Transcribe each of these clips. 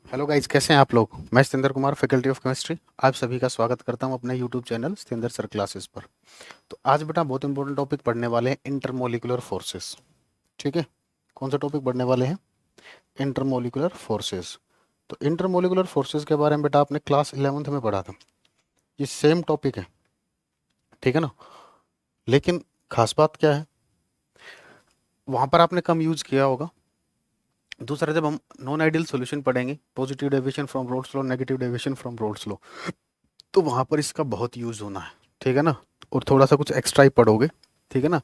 Hello guys, कैसे हैं आप लोग। मैं Satendra Kumar, faculty of chemistry. आप सभी का स्वागत करता हूं अपने YouTube channel Satendra sir classes पर। तो आज बेटा बहुत इंपॉर्टेंट टॉपिक पढ़ने वाले हैं, इंटरमोलिकुलर फोर्सेस। ठीक है, कौन सा टॉपिक पढ़ने वाले हैं? Intermolecular forces. तो इंटरमोलिकुलर फोर्सेस के बारे में बेटा आपने क्लास 11th में पढ़ा था। ये सेम टॉपिक है, ठीक है ना। लेकिन खास बात क्या है, वहां पर आपने कम यूज किया होगा। दूसरा, जब हम नॉन आइडियल सॉल्यूशन पढ़ेंगे, positive deviation from roles law, negative deviation from roles law, तो वहां पर इसका बहुत यूज होना है, ठीक है ना। और थोड़ा सा कुछ एक्स्ट्रा ही पढ़ोगे, ठीक है ना।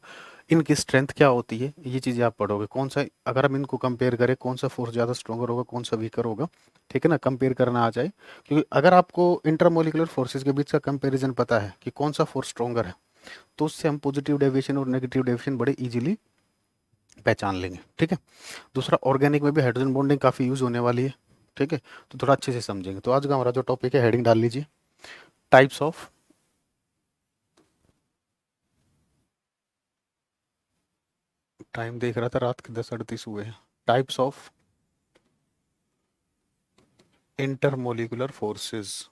इनकी स्ट्रेंथ क्या होती है, ये चीजें आप पढ़ोगे। कौन सा, अगर हम इनको कंपेयर करें, कौन सा फोर्स ज्यादा स्ट्रोंगर होगा, कौन सा वीकर होगा, ठीक है ना, कंपेयर करना आ जाए। क्योंकि अगर आपको इंटरमोलिकुलर फोर्सेस के बीच का कंपैरिजन पता है कि कौन सा फोर्स स्ट्रोंगर है, तो उससे हम पॉजिटिव डेविएशन और नेगेटिव डेविएशन बड़े इजीली पहचान लेंगे, ठीक है। दूसरा, ऑर्गेनिक में भी हाइड्रोजन बॉन्डिंग काफी यूज होने वाली है, ठीक है। तो थोड़ा अच्छे से समझेंगे। तो आज का हमारा जो टॉपिक है, हेडिंग डाल लीजिए, टाइप्स ऑफ, टाइम देख रहा था, रात के 10:38 हुए हैं। Types of intermolecular forces.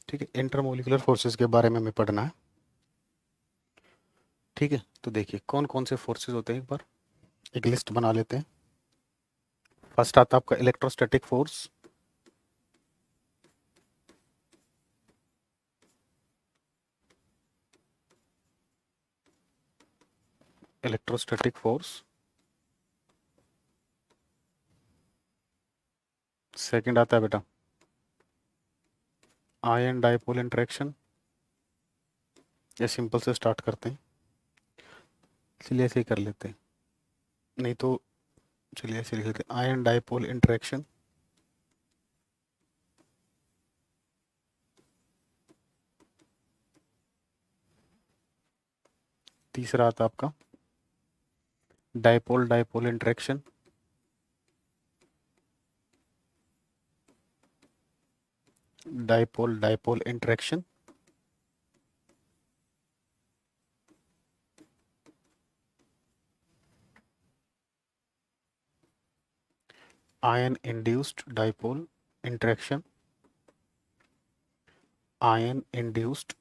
ठीक है, इंटरमोलिकुलर फोर्सेस के बारे में हमें पढ़ना है, ठीक है। तो देखिए कौन कौन से फोर्सेस होते हैं, एक बार एक लिस्ट बना लेते हैं। फर्स्ट आता है आपका electrostatic force. Electrostatic force. Second आता है बेटा आयन डाइपोल इंटरेक्शन। ये सिंपल से स्टार्ट करते हैं, चलिए ऐसे ही कर लेते हैं, नहीं तो चलिए ऐसे लिख लेते हैं, आयन डाइपोल इंटरेक्शन। तीसरा आता है आपका dipole dipole interaction. Dipole dipole interaction. Ion induced dipole interaction. Ion induced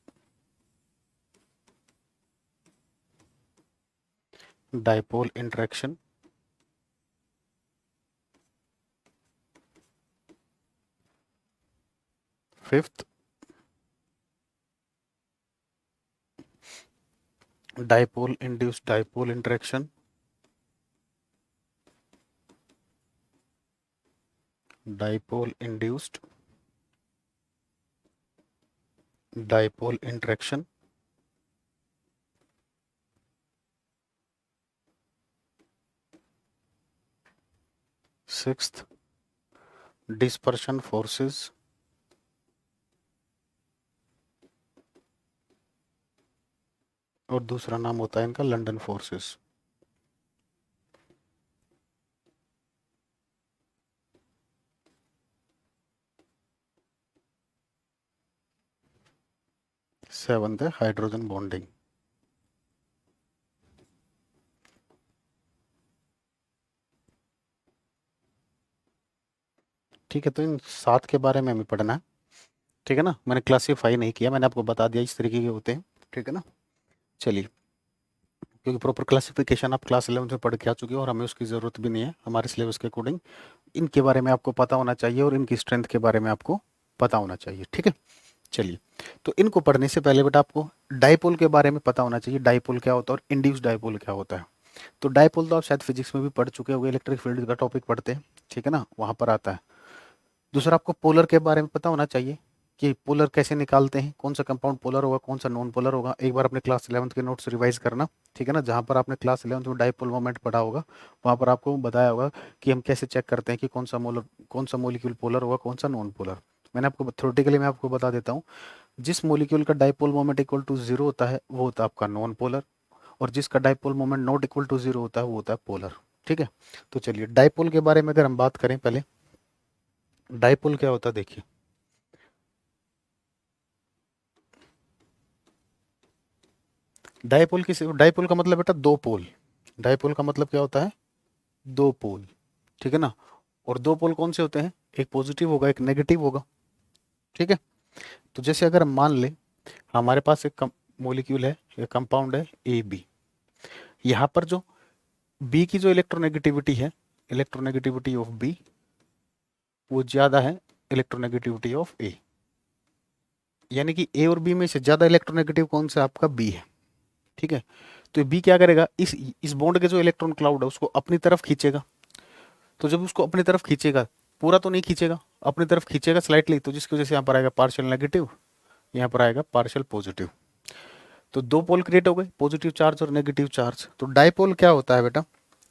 dipole interaction. Fifth, dipole induced dipole interaction. Dipole induced dipole interaction. Sixth, dispersion forces. और दूसरा नाम होता है इनका लंदन फोर्सेस। सेवंथ है हाइड्रोजन बॉन्डिंग। ठीक है, तो इन सात के बारे में हमें पढ़ना है, ठीक है ना। मैंने क्लासीफाई नहीं किया, मैंने आपको बता दिया इस तरीके के होते हैं, ठीक है ना। चलिए, क्योंकि प्रॉपर क्लासिफिकेशन आप क्लास 11 में पढ़ के आ चुके हो और हमें उसकी ज़रूरत भी नहीं है, हमारे सिलेबस के अकॉर्डिंग इनके बारे में आपको पता होना चाहिए और इनकी स्ट्रेंथ के बारे में आपको पता होना चाहिए, ठीक है। चलिए, तो इनको पढ़ने से पहले बेटा आपको डाइपोल के बारे में पता होना चाहिए, डाइपोल क्या होता है और इंड्यूस डाइपोल क्या होता है। तो डाइपोल तो आप शायद फिजिक्स में भी पढ़ चुके होंगे, इलेक्ट्रिक फील्ड का टॉपिक पढ़ते हैं, ठीक है ना, वहां पर आता है। दूसरा, आपको पोलर के बारे में पता होना चाहिए कि पोलर कैसे निकालते हैं, कौन सा कंपाउंड पोलर होगा, कौन सा नॉन पोलर होगा। एक बार अपने क्लास 11th के नोट्स रिवाइज करना, ठीक है ना। जहां पर आपने क्लास 11th में डाइपोल मोमेंट पढ़ा होगा, वहां पर आपको बताया होगा कि हम कैसे चेक करते हैं कि कौन सा मोलिक्यूल पोलर होगा, कौन सा नॉन पोलर। मैंने आपको थ्योरेटिकली मैं आपको बता देता हूँ, जिस मोलिक्यूल का dipole moment equal to zero होता है वो होता है आपका नॉन पोलर, और जिसका dipole moment not equal to zero होता है वो होता है पोलर, ठीक है। तो चलिए, डाइपोल के बारे में अगर हम बात करें, पहले डाइपोल क्या होता है देखिए। डायपोल किसी, डायपोल का मतलब बेटा दो पोल। डायपोल का मतलब क्या होता है? दो पोल, ठीक है ना। और दो पोल कौन से होते हैं? एक पॉजिटिव होगा, एक नेगेटिव होगा, ठीक है। तो जैसे अगर हम मान ले हमारे पास एक मोलिक्यूल है या कंपाउंड है ए बी, यहाँ पर जो बी की जो इलेक्ट्रोनेगेटिविटी है, इलेक्ट्रोनेगेटिविटी ऑफ बी वो ज्यादा है इलेक्ट्रोनेगेटिविटी ऑफ ए, यानी कि ए और बी में से ज्यादा इलेक्ट्रोनेगेटिव कौन सा? आपका बी है, ठीक है। तो बी क्या करेगा, इस बॉन्ड के जो इलेक्ट्रॉन क्लाउड है उसको अपनी तरफ खींचेगा। तो जब उसको अपनी तरफ खींचेगा, पूरा तो नहीं खींचेगा, अपनी तरफ खींचेगा स्लाइटली, तो जिसकी वजह से यहाँ पर आएगा पार्शियल नेगेटिव, यहाँ पर आएगा पार्शियल पॉजिटिव। तो दो पोल क्रिएट हो गए, पॉजिटिव चार्ज और नेगेटिव चार्ज। तो डाइपोल क्या होता है बेटा?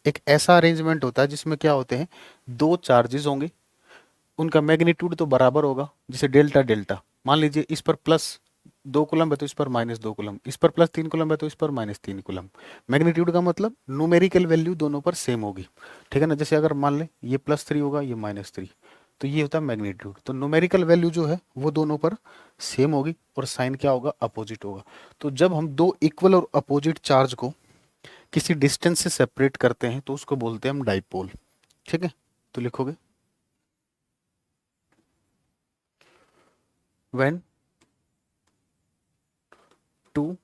एक ऐसा अरेंजमेंट होता है जिसमें क्या होते हैं, दो चार्जेस होंगे, उनका मैग्नीट्यूड तो बराबर होगा, जैसे डेल्टा डेल्टा। मान लीजिए इस पर प्लस 2 कूलम है तो इस पर -2 कूलम, इस पर +3 कूलम है तो इस पर -3 कूलम। मैग्नीट्यूड का मतलब न्यूमेरिकल वैल्यू दोनों पर सेम होगी, ठीक है ना। जैसे अगर मान लें ये +3 होगा, ये -3, तो ये होता है मैग्नीट्यूड। तो न्यूमेरिकल वैल्यू जो है वो दोनों पर सेम होगी और साइन क्या होगा? अपोजिट होगा। तो जब हम दो इक्वल और अपोजिट चार्ज को किसी डिस्टेंस से सेपरेट करते हैं तो उसको बोलते हैं हम डाइपोल, ठीक है। तो लिखोगे when two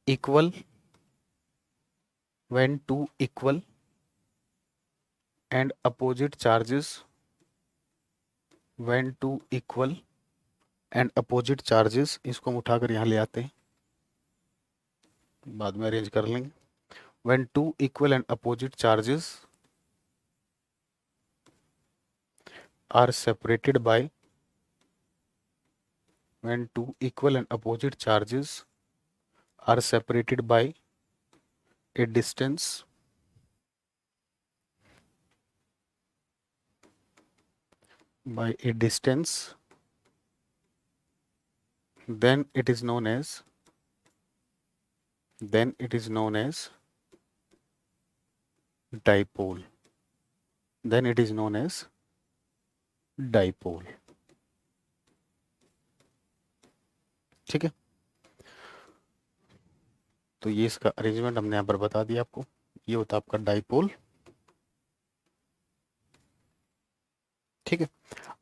equal, when two equal and opposite charges, when two equal and opposite charges, इसको हम उठाकर यहाँ ले आते हैं, बाद में अरेंज कर लेंगे। when two equal and opposite charges are separated by, when two equal and opposite charges are separated by a distance, by a distance, then it is known as, then it is known as dipole, then it is known as dipole, ठीक है। तो ये इसका arrangement हमने यहाँ पर बता दिया आपको, ये होता है आपका डाइपोल, ठीक है।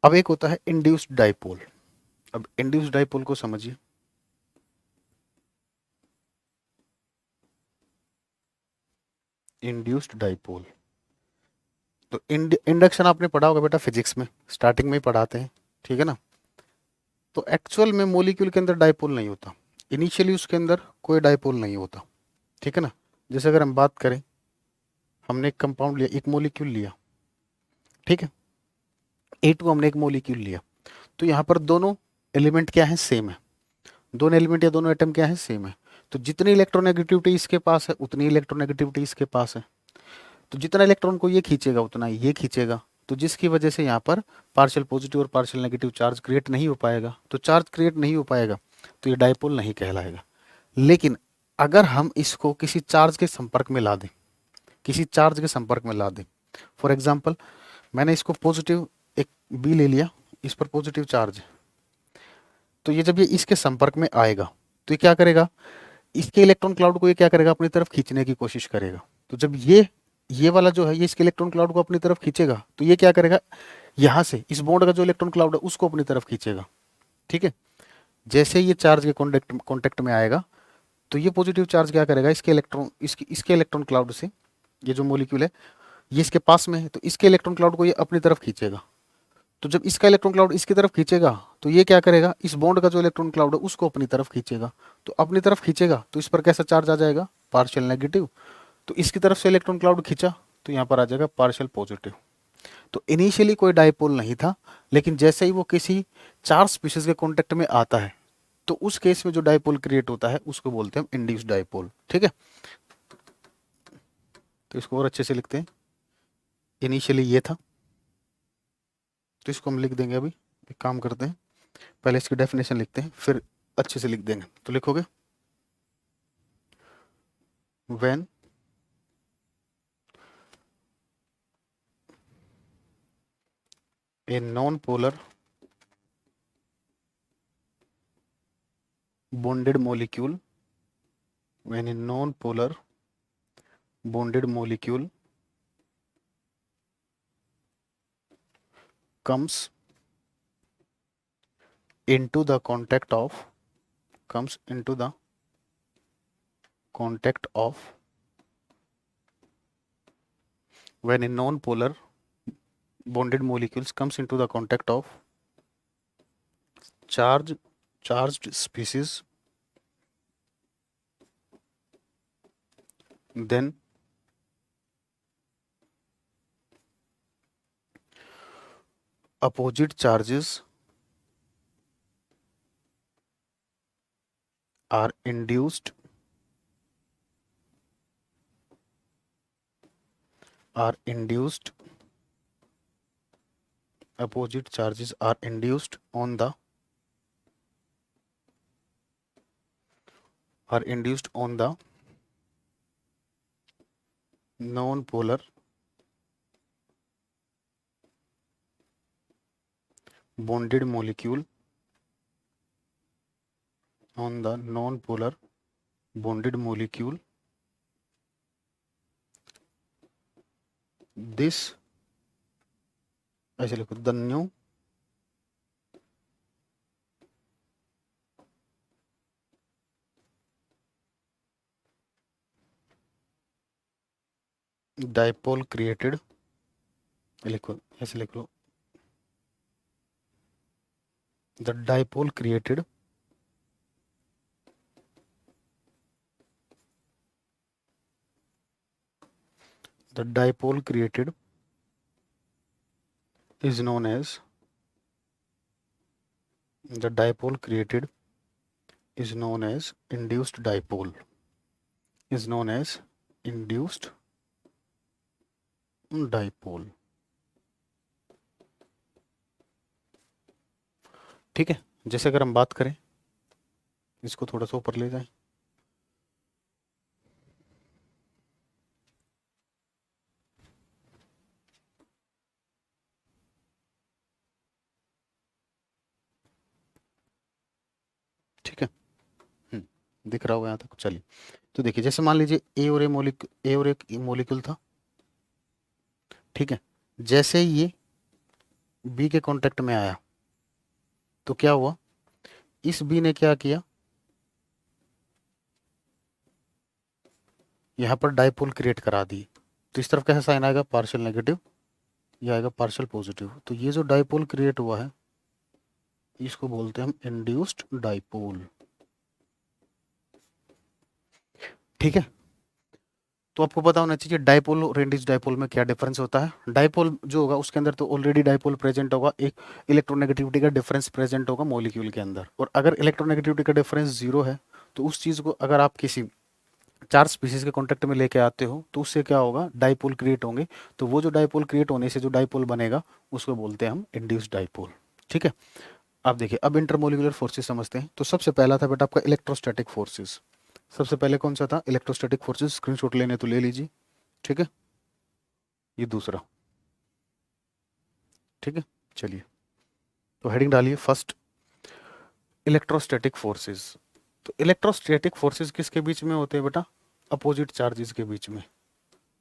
अब एक होता है इंड्यूस्ड डाइपोल। अब इंड्यूस्ड डाइपोल को समझिए। इंड्यूस्ड डाइपोल, तो इंडक्शन आपने पढ़ा होगा बेटा फिजिक्स में, स्टार्टिंग में ही पढ़ाते हैं, ठीक है ना। तो एक्चुअल में मॉलिक्यूल के अंदर डाइपोल नहीं होता, इनिशियली उसके अंदर कोई डाइपोल नहीं होता, ठीक है ना। जैसे अगर हम बात करें, हमने एक कंपाउंड लिया, एक मॉलिक्यूल लिया, ठीक है, A2 हमने एक मॉलिक्यूल लिया, तो यहाँ पर दोनों एलिमेंट क्या है? सेम है। दोनों एलिमेंट या दोनों एटम क्या है? सेम है। तो जितनी इलेक्ट्रोनेगेटिविटी इसके पास है उतनी इलेक्ट्रोनेगेटिविटी इसके पास है। तो जितना इलेक्ट्रॉन को ये खींचेगा उतना ये खींचेगा, तो जिसकी वजह से यहाँ पर पार्शियल पॉजिटिव और पार्शियल नेगेटिव चार्ज क्रिएट नहीं हो पाएगा। तो चार्ज क्रिएट नहीं हो पाएगा तो ये डाइपोल नहीं कहलाएगा। लेकिन अगर हम इसको किसी चार्ज के संपर्क में ला दें, किसी चार्ज के संपर्क में ला दें, फॉर एग्जाम्पल मैंने इसको पॉजिटिव एक बी ले लिया, इस पर पॉजिटिव चार्ज है, तो ये जब ये इसके संपर्क में आएगा तो ये क्या करेगा? इसके इलेक्ट्रॉन क्लाउड को ये क्या करेगा? अपनी तरफ खींचने की कोशिश करेगा। तो जब ये वाला जो है ये इसके इलेक्ट्रॉन क्लाउड को अपनी तरफ खींचेगा तो ये क्या करेगा? यहाँ से इस बॉन्ड का जो इलेक्ट्रॉन क्लाउड है उसको अपनी तरफ खींचेगा, ठीक है। जैसे ये चार्ज के कॉन्टेक्ट में आएगा तो ये पॉजिटिव चार्ज क्या करेगा? इसके इलेक्ट्रॉन क्लाउड से, ये जो मॉलिक्यूल है ये इसके पास में है तो इसके इलेक्ट्रॉन क्लाउड को ये अपनी तरफ खींचेगा। तो जब इसका इलेक्ट्रॉन क्लाउड इसकी तरफ खींचेगा तो ये क्या करेगा? इस बॉन्ड का जो इलेक्ट्रॉन क्लाउड है उसको अपनी तरफ खींचेगा। तो अपनी तरफ खींचेगा तो इस पर कैसा चार्ज आ जाएगा? Partial negative. तो इसकी तरफ से इलेक्ट्रॉन क्लाउड खींचा तो यहाँ पर आ जाएगा पार्शियल पॉजिटिव। तो इनिशियली कोई डाइपोल नहीं था, लेकिन जैसे ही वो किसी चार स्पीशीज के कांटेक्ट में आता है तो उस केस में जो डाइपोल क्रिएट होता है उसको बोलते हैं हम इंड्यूस्ड डाइपोल, ठीक है। तो इसको और अच्छे से लिखते हैं। इनिशियली ये था, तो इसको हम लिख देंगे। अभी एक काम करते हैं, पहले इसकी डेफिनेशन लिखते हैं फिर अच्छे से लिख देंगे। तो लिखोगे when a non polar bonded molecule when a non-polar bonded molecule comes into the contact of when a non-polar bonded molecules comes into the contact of charged species, then opposite charges are induced are induced opposite charges are induced on the non-polar bonded molecule on the non-polar bonded molecule. This ऐसे लिखो, the new dipole created, लिखो ऐसे लिख लो, the dipole created is known as the dipole created is known as induced dipole is known as induced dipole. ठीक है, जैसे अगर हम बात करें, इसको थोड़ा सा ऊपर ले जाएं, ठीक है, दिख रहा होगा यहाँ तक, चलिए। तो देखिए, जैसे मान लीजिए ए और एक मोलिक्यूल था, ठीक है, जैसे ही ये बी के कांटेक्ट में आया तो क्या हुआ, इस बी ने क्या किया, यहाँ पर डाइपोल क्रिएट करा दी, तो इस तरफ कैसा साइन आएगा, पार्शियल नेगेटिव, ये आएगा पार्शियल पॉजिटिव। तो ये जो डाइपोल क्रिएट हुआ है इसको बोलते हैं हम इंड्यूस्ड डाइपोल, ठीक है। तो आपको पता होना चाहिए डाइपोल और इंड्यूस्ड डाइपोल में क्या डिफरेंस होता है। डाइपोल जो होगा उसके अंदर तो ऑलरेडी डाइपोल प्रेजेंट होगा, एक इलेक्ट्रोनेगेटिविटी का डिफरेंस प्रेजेंट होगा मॉलिक्यूल के अंदर, और अगर इलेक्ट्रोनेगेटिविटी का डिफरेंस जीरो है तो उस चीज को अगर आप किसी चार स्पीसीज के कांटेक्ट में लेके आते हो तो उससे क्या होगा, डाइपोल क्रिएट होंगे। तो वो जो डाइपोल क्रिएट होने से जो डाइपोल बनेगा उसको बोलते हैं हम इंड्यूस्ड डाइपोल, ठीक है। अब देखिए, अब इंटरमोलिकुलर फोर्सेस समझते हैं। तो सबसे पहला था बेटा आपका इलेक्ट्रोस्टैटिक फोर्सेस। सबसे पहले कौन सा था, इलेक्ट्रोस्टैटिक फोर्सेस, स्क्रीनशॉट लेने तो ले लीजिए, ठीक है। ये दूसरा, ठीक है, चलिए। तो हेडिंग डालिए फर्स्ट, इलेक्ट्रोस्टैटिक फोर्सेस। तो इलेक्ट्रोस्टैटिक फोर्सेस किसके बीच में होते हैं बेटा, अपोजिट चार्जेस के बीच में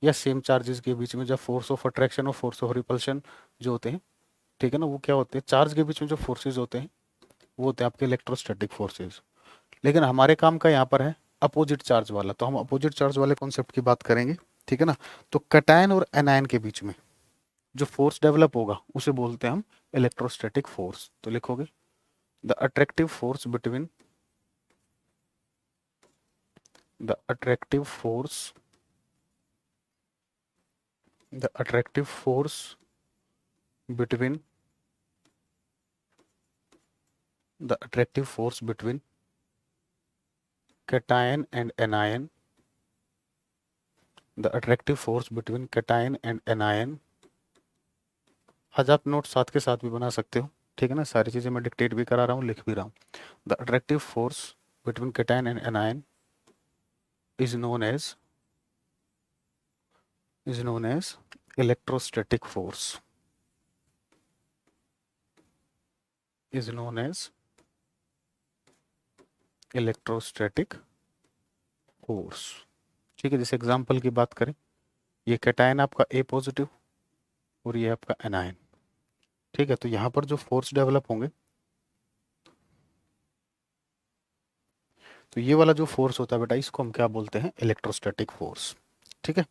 या सेम चार्जेस के बीच में, जब फोर्स ऑफ अट्रैक्शन और फोर्स ऑफ रिपल्शन जो होते हैं, ठीक है ना, वो क्या होते हैं, चार्ज के बीच में जो फोर्सेज होते हैं वो होते हैं आपके इलेक्ट्रोस्टैटिक फोर्सेज। लेकिन हमारे काम का यहाँ पर है अपोजिट चार्ज वाला, तो हम अपोजिट चार्ज वाले कॉन्सेप्ट की बात करेंगे, ठीक है ना। तो कैटायन और एनायन के बीच में जो फोर्स डेवलप होगा उसे बोलते हैं हम इलेक्ट्रोस्टैटिक फोर्स। तो लिखोगे the attractive force between the attractive force the attractive force between the attractive force between cation and anion the attractive force between cation and anion। आज आप नोट साथ के साथ भी बना सकते हो, ठीक है ना, सारी चीजें मैं डिक्टेट भी करा रहा हूँ, लिख भी रहा हूँ। The attractive force between cation and anion is known as electrostatic force is known as electrostatic force. ठीक है, जैसे एग्जांपल की बात करें, ये कैटायन आपका ए पॉजिटिव और ये आपका एनायन। ठीक है, तो यहाँ पर जो फोर्स डेवलप होंगे, तो ये वाला जो फोर्स होता है बेटा, इसको हम क्या बोलते हैं, इलेक्ट्रोस्टैटिक फोर्स। ठीक है,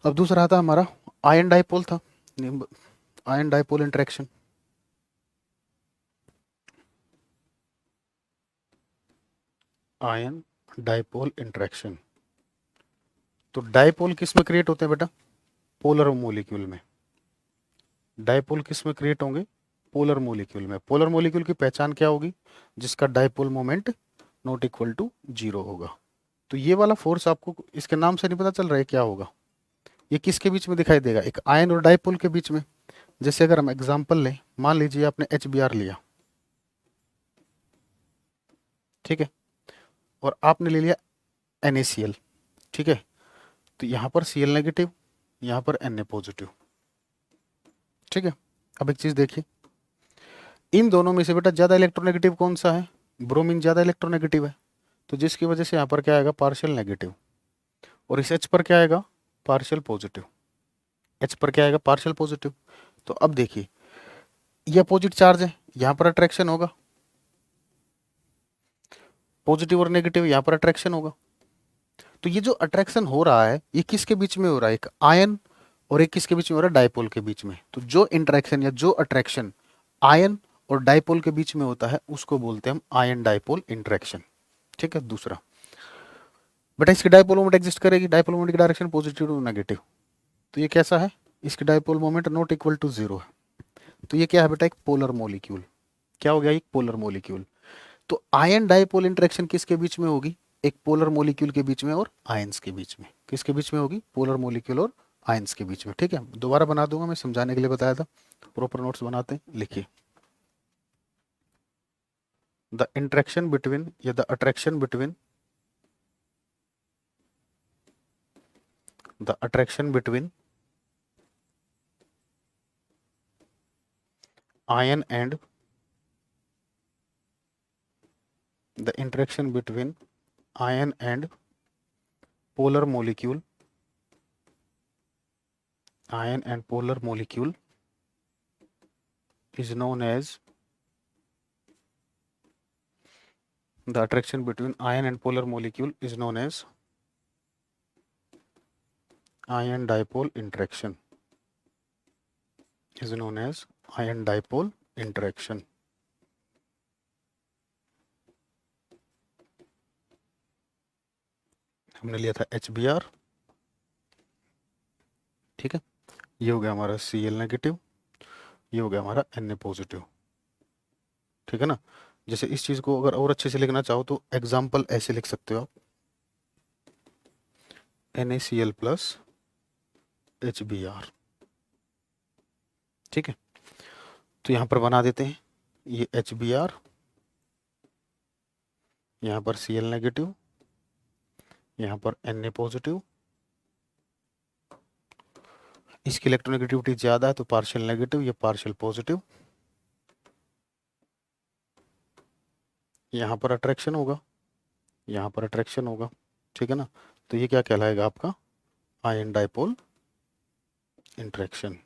अब दूसरा आता है हमारा आयन डाइपोल था, ion dipole interaction. Ion dipole interaction, तो डाइपोल किस में क्रिएट होते हैं बेटा, पोलर मोलिक्यूल में। डाइपोल किस में क्रिएट होंगे, पोलर मोलिक्यूल में। पोलर मोलिक्यूल की पहचान क्या होगी, जिसका dipole moment not equal to 0 होगा। तो ये वाला फोर्स आपको इसके नाम से नहीं पता चल रहा है क्या होगा, ये किसके बीच में दिखाई देगा, एक आयन और डाइपोल के बीच में। जैसे अगर हम एग्जांपल लें, मान लीजिए आपने HBr लिया, ठीक है, और आपने ले लिया NaCl। ठीक है, तो यहाँ पर Cl नेगेटिव, यहाँ पर Na पॉजिटिव। ठीक है, अब एक चीज देखिए, इन दोनों में से बेटा ज्यादा इलेक्ट्रोनेगेटिव कौन सा है, ब्रोमीन ज्यादा इलेक्ट्रोनेगेटिव है, तो जिसकी वजह से यहाँ पर क्या आएगा, पार्शियल नेगेटिव। और इस H पर क्या आएगा, पार्शियल पॉजिटिव। H पर क्या आएगा, पार्शियल पॉजिटिव। तो अब देखिए, ये अपोजिट चार्ज है, यहाँ पर अट्रैक्शन होगा, पॉजिटिव और नेगेटिव, यहाँ पर अट्रैक्शन होगा। तो ये जो अट्रैक्शन हो रहा है, ये किसके बीच में हो रहा है, एक आयन और एक किसके बीच में हो रहा है, डाइपोल के बीच में। तो जो इंटरेक्शन या जो अट्रैक्शन आयन और डाइपोल के बीच में होता है, उसको बोलते हैं हम आयन डाइपोल इंटरेक्शन। ठीक है, दूसरा बेटा, इसकी डाइपोल मोमेंट एग्जिस्ट करेगी, डाइपोल मोमेंट की डायरेक्शन पॉजिटिव टू नेगेटिव। तो ये कैसा है, इसकी dipole moment not equal to 0 है। तो ये क्या है बेटा, एक पोलर मोलिक्यूल। क्या हो गया, एक पोलर मोलिक्यूल। तो आयन डाइपोल इंटरेक्शन किसके बीच में होगी, एक पोलर मोलिक्यूल के बीच में और आयंस के बीच में। किसके बीच में होगी, पोलर मोलिक्यूल और आयंस के बीच में। ठीक है, दोबारा बना दूंगा, मैं समझाने के लिए बताया था, प्रॉपर नोट्स बनाते हैं, लिखिए। द इंटरेक्शन बिटवीन या the attraction between, the attraction between ion and, the interaction between ion and polar molecule, ion and polar molecule is known as, the attraction between ion and polar molecule is known as ion dipole interaction, is known as ion dipole interaction। हमने लिया था HBr। ठीक है, ये हो गया हमारा Cl negative, ये हो गया हमारा Na पॉजिटिव। ठीक है ना, जैसे इस चीज को अगर और अच्छे से लिखना चाहो तो एग्जाम्पल ऐसे लिख सकते हो आप, NaCl प्लस HBr। ठीक है, तो यहां पर बना देते हैं, ये HBr, यहाँ पर Cl नेगेटिव, यहाँ पर Na पॉजिटिव। इसकी इलेक्ट्रोनेगेटिविटी ज्यादा है तो पार्शियल नेगेटिव, ये पार्शियल पॉजिटिव। यहाँ पर अट्रैक्शन होगा, यहाँ पर अट्रैक्शन होगा। ठीक है ना, तो ये क्या कहलाएगा आपका, आयन डाइपोल इंटरेक्शन।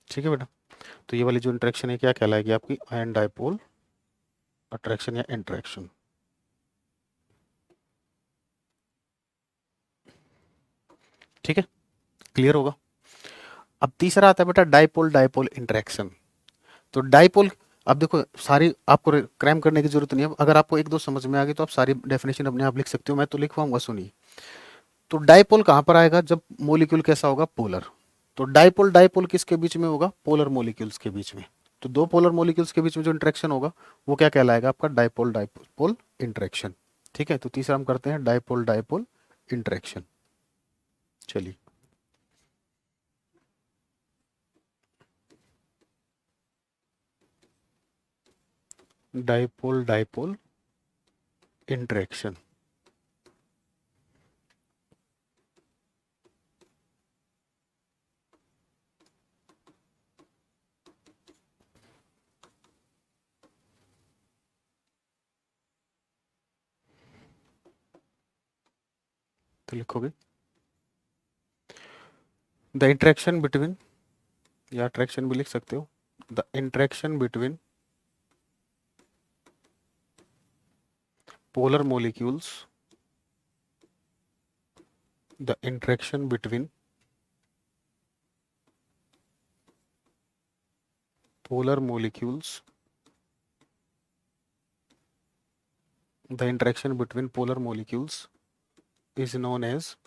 ठीक है बेटा, तो ये वाली जो इंटरेक्शन है क्या कहलाएगी आपकी, आयन डाइपोल अट्रैक्शन या इंटरेक्शन। ठीक है, क्लियर होगा। अब तीसरा आता है बेटा डाइपोल डाइपोल इंटरेक्शन। तो डाइपोल, अब देखो सारी आपको क्रैम करने की जरूरत नहीं है, अगर आपको एक दो समझ में आ गई तो आप सारी डेफिनेशन अपने आप लिख सकते हो, मैं तो लिखवाऊंगा, सुनिए। तो डाइपोल कहां पर आएगा, जब मोलिक्यूल कैसा होगा, पोलर। तो डाइपोल डाइपोल किसके बीच में होगा, पोलर मोलिक्यूल्स के बीच में। तो दो पोलर मोलिक्यूल्स के बीच में जो इंटरेक्शन होगा वो क्या कहलाएगा आपका, डाइपोल डाइपोल इंटरेक्शन। ठीक है, तो तीसरा हम करते हैं डाइपोल डाइपोल इंटरेक्शन। चलिए, डाइपोल डाइपोल इंटरेक्शन। तो लिखोगे द इंटरेक्शन बिटवीन, या अट्रैक्शन भी लिख सकते हो, the interaction between polar molecules, the interaction between polar molecules, the interaction between polar molecules is known as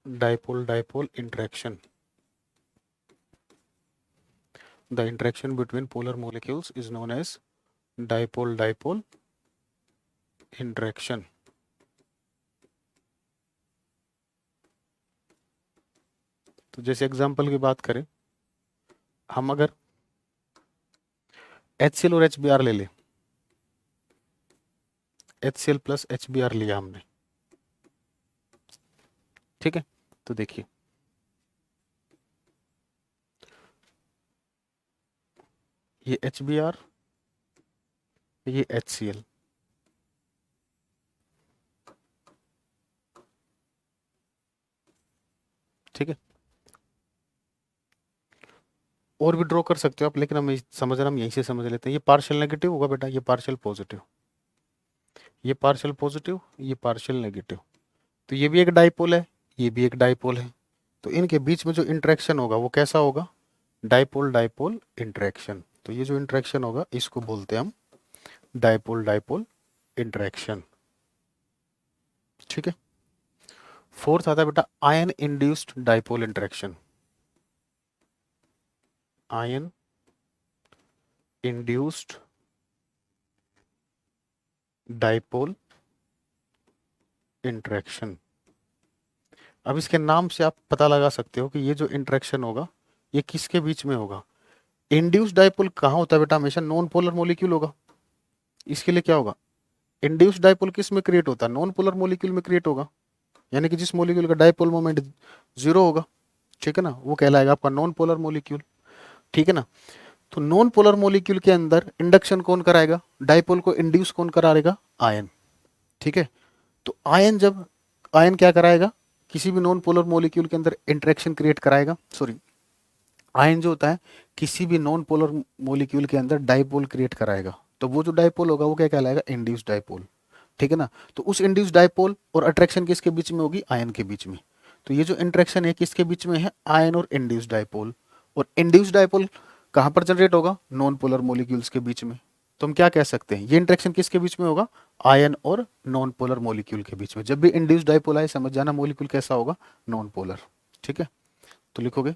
dipole-dipole interaction. The interaction between polar molecules is known as dipole-dipole interaction. तो जैसे example की बात करें, हम अगर HCl और HBr ले लें, HCl प्लस HBr लिया हमने, ठीक है, तो देखिए ये HBr, ये HCl, ठीक है, और भी ड्रॉ कर सकते हो आप, लेकिन हम समझ रहे, हम यहीं से समझ लेते हैं। ये पार्शियल नेगेटिव होगा बेटा, ये पार्शियल पॉजिटिव, ये पार्शियल पॉजिटिव, ये पार्शियल नेगेटिव, तो ये भी एक डाइपोल है, ये भी एक डाइपोल है, तो इनके बीच में जो इंटरेक्शन होगा वो कैसा होगा, डाइपोल डाइपोल इंटरेक्शन। तो ये जो इंटरेक्शन होगा इसको बोलते हैं हम डाइपोल डाइपोल इंटरेक्शन, ठीक है। फोर्थ आता है बेटा ion induced dipole interaction. Ion induced dipole interaction. अब इसके नाम से आप पता लगा सकते हो कि ये जो इंटरेक्शन होगा ये किसके बीच में होगा। इंड्यूस्ड डाइपोल कहाँ होता है बेटा, हमेशा नॉन पोलर मॉलिक्यूल होगा। इसके लिए क्या होगा, इंड्यूस्ड डाइपोल किस में क्रिएट होता है, नॉन पोलर मॉलिक्यूल में क्रिएट होगा, यानी कि जिस मॉलिक्यूल का डाइपोल मोमेंट 0 होगा, ठीक है ना, वो कहलाएगा आपका नॉन पोलर मॉलिक्यूल, ठीक है ना। तो नॉन पोलर मॉलिक्यूल के अंदर इंडक्शन कौन कराएगा, डाइपोल को इंड्यूस कौन कराएगा, आयन, ठीक है। तो आयन क्या कराएगा, किसी भी नॉन पोलर मॉलिक्यूल के अंदर इंटरेक्शन क्रिएट कराएगा, सॉरी, आयन जो होता है किसी भी नॉन पोलर मॉलिक्यूल के अंदर डाइपोल क्रिएट कराएगा, तो वो जो डाइपोल होगा वो क्या कहलाएगा, इंड्यूस्ड डाइपोल, ठीक है ना। तो उस इंड्यूस्ड डाइपोल और अट्रैक्शन किसके बीच में होगी, आयन के बीच में। तो ये जो इंटरेक्शन है किसके बीच में है, आयन और इंड्यूस्ड डाइपोल, और इंड्यूस्ड डाइपोल कहां पर जनरेट होगा, नॉन पोलर मॉलिक्यूल्स के बीच में। तो हम क्या कह सकते हैं, ये इंटरेक्शन किसके बीच में होगा, आयन और नॉन पोलर मॉलिक्यूल के बीच में। जब भी इंड्यूस्ड डाइपोल आए समझ जाना मॉलिक्यूल कैसा होगा, नॉन पोलर, ठीक है। तो लिखोगे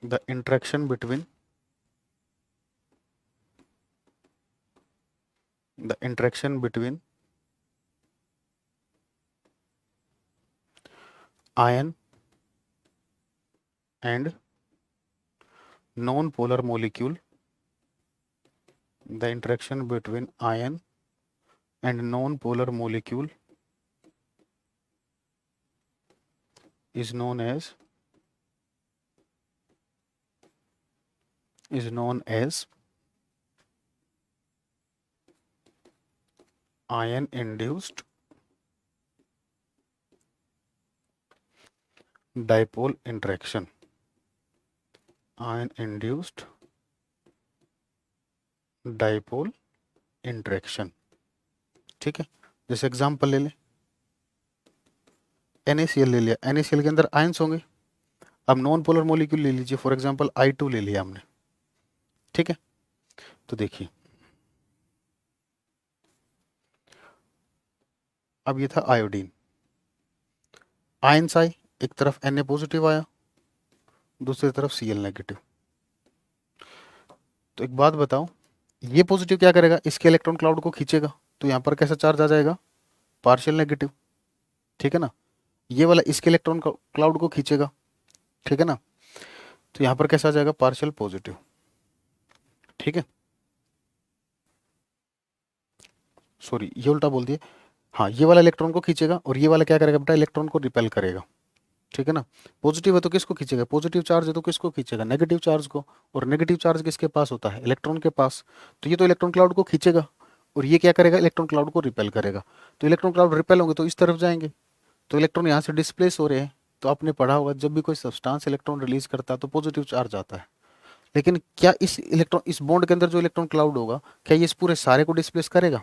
the interaction between ion and non-polar molecule, the interaction between ion and non-polar molecule is known as ion induced dipole interaction, ion induced dipole interaction, ठीक है। जैसे एग्जांपल ले लें, NaCl ले लिया, NaCl के अंदर आयंस होंगे। अब नॉन पोलर मॉलिक्यूल ले लीजिए, फॉर एग्जांपल I2 ले लिया हमने, ठीक है। तो देखिए अब ये था आयोडीन, आयंस आए, एक तरफ Na पॉजिटिव आया, दूसरी तरफ Cl नेगेटिव। तो एक बात बताओ, ये पॉजिटिव क्या करेगा, इसके इलेक्ट्रॉन क्लाउड को खींचेगा, तो यहाँ पर कैसा चार्ज आ जाएगा, पार्शियल नेगेटिव, ठीक है ना। ये वाला इसके इलेक्ट्रॉन क्लाउड को खींचेगा, ठीक है ना, तो यहाँ पर कैसा आ जाएगा, पार्शियल पॉजिटिव, ठीक है। सॉरी ये उल्टा बोल दिया, हाँ ये वाला इलेक्ट्रॉन को खींचेगा और ये वाला क्या करेगा बेटा, इलेक्ट्रॉन को रिपेल करेगा, ठीक है ना। पॉजिटिव है तो किसको खींचेगा, पॉजिटिव चार्ज है तो किसको खींचेगा, नेगेटिव चार्ज को। और नेगेटिव चार्ज किसके पास होता है, इलेक्ट्रॉन के पास। तो ये तो इलेक्ट्रॉन क्लाउड को खींचेगा और ये क्या करेगा, इलेक्ट्रॉन क्लाउड को रिपेल करेगा। तो इलेक्ट्रॉन क्लाउड रिपेल होंगे तो इस तरफ जाएंगे, तो इलेक्ट्रॉन यहाँ से डिस्प्लेस हो रहे हैं। तो आपने पढ़ा होगा जब भी कोई सब्सटेंस इलेक्ट्रॉन रिलीज करता है तो पॉजिटिव चार्ज आता है। लेकिन क्या इस इलेक्ट्रॉन, इस बॉन्ड के अंदर जो इलेक्ट्रॉन क्लाउड होगा, क्या ये इस पूरे सारे को डिस्प्लेस करेगा,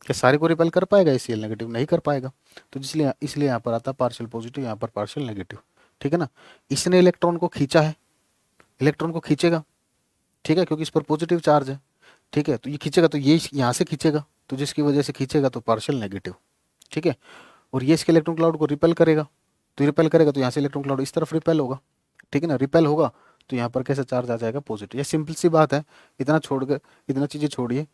क्या सारे को रिपेल कर पाएगा, Cl नेगेटिव नहीं कर पाएगा। तो इसलिए इसलिए यहाँ पर आता है पार्शियल पॉजिटिव, यहाँ पर पार्शियल नेगेटिव। ठीक है ना। इसने इलेक्ट्रॉन को खींचा है, इलेक्ट्रॉन को खींचेगा, ठीक है, क्योंकि इस पर पॉजिटिव चार्ज है। ठीक है, तो ये खींचेगा तो ये यहाँ से खींचेगा, तो जिसकी वजह से खींचेगा तो पार्शियल नेगेटिव। ठीक है। और ये इसके इलेक्ट्रॉन क्लाउड को रिपेल करेगा, तो रिपेल करेगा तो यहाँ से इलेक्ट्रॉन क्लाउड इस तरफ रिपेल होगा। ठीक है ना, रिपेल होगा तो यहाँ पर कैसा चार्ज आ जाएगा, पॉजिटिव। ये सिंपल सी बात है। इतना छोड़कर, इतना चीजें छोड़िए,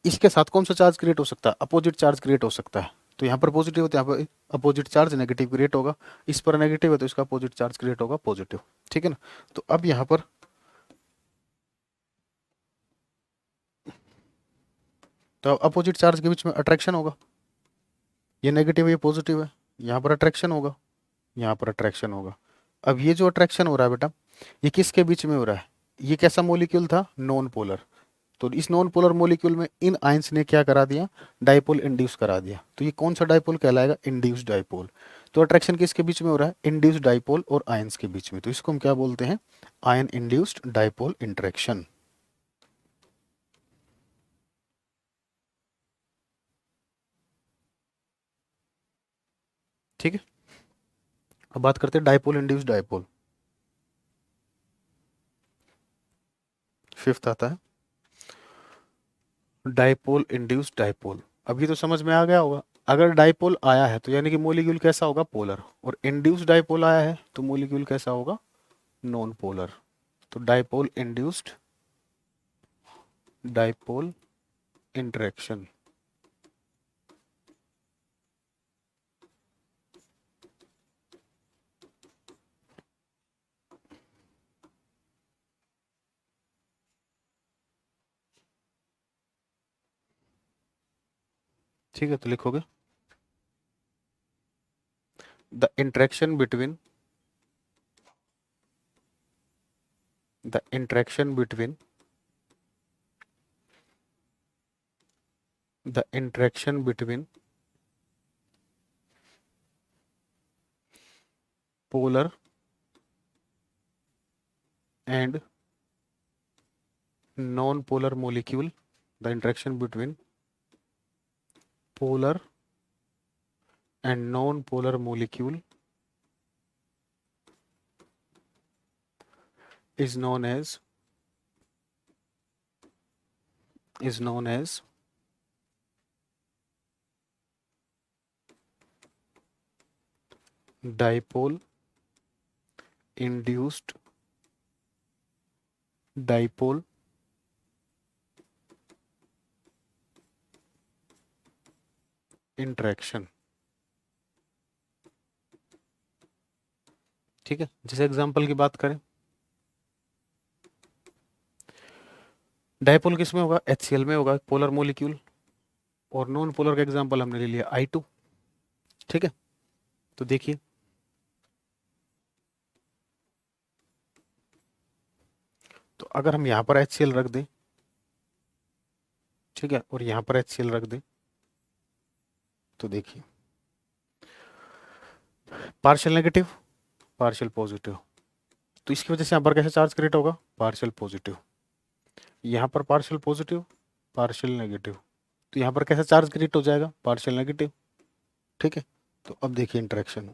इसके साथ कौन सा चार्ज क्रिएट हो सकता है, अपोजिट चार्ज क्रिएट हो सकता है। तो यहाँ पर पॉजिटिव है तो यहाँ पर अपोजिट चार्ज नेगेटिव क्रिएट होगा, इस पर नेगेटिव है तो इसका अपोजिट चार्ज क्रिएट होगा पॉजिटिव। ठीक है ना। तो अब यहाँ पर तो अपोजिट चार्ज के बीच में अट्रैक्शन होगा, ये नेगेटिव है ये पॉजिटिव है, यहाँ पर अट्रैक्शन होगा, यहाँ पर अट्रैक्शन होगा। अब ये जो अट्रैक्शन हो रहा है बेटा, ये किसके बीच में हो रहा है, ये कैसा मॉलिक्यूल था, नॉन पोलर। तो इस नॉन पोलर मॉलिक्यूल में इन आयंस ने क्या करा दिया, डाइपोल इंड्यूस करा दिया। तो ये कौन सा डाइपोल कहलाएगा, इंड्यूस्ड डाइपोल। तो अट्रैक्शन किसके बीच में हो रहा है, इंड्यूस्ड डाइपोल और आयंस के बीच में। तो इसको हम क्या बोलते हैं, आयन इंड्यूस्ड डाइपोल इंटरेक्शन। ठीक है। अब बात करते हैं डाइपोल इंड्यूस्ड डाइपोल। फिफ्थ आता है डाइपोल इंड्यूस्ड डाइपोल। अब ये तो समझ में आ गया होगा, अगर डाइपोल आया है तो यानी कि मॉलिक्यूल कैसा होगा, पोलर। और इंड्यूस्ड डाइपोल आया है तो मॉलिक्यूल कैसा होगा, नॉन पोलर। तो डाइपोल इंड्यूस्ड डाइपोल इंटरेक्शन। ठीक है, तो लिखोगे the interaction between the interaction between the interaction between polar and non-polar molecule, the interaction between polar and non-polar molecule is known as dipole induced dipole interaction। ठीक है, जैसे example की बात करें, डाइपोल किस में होगा, HCl में होगा, पोलर मॉलिक्यूल। और नॉन पोलर का एग्जांपल हमने ले लिया I2। ठीक है, तो देखिए तो अगर हम यहाँ पर HCl रख दें, ठीक है, और यहाँ पर HCl रख दें, तो देखिए पार्शियल नेगेटिव पार्शियल पॉजिटिव, तो इसकी वजह से यहाँ पर कैसे चार्ज क्रिएट होगा, पार्शियल पॉजिटिव। यहाँ पर पार्शियल पॉजिटिव पार्शियल नेगेटिव, तो यहाँ पर कैसा चार्ज क्रिएट हो जाएगा, पार्शियल नेगेटिव। ठीक है, तो अब देखिए इंटरेक्शन,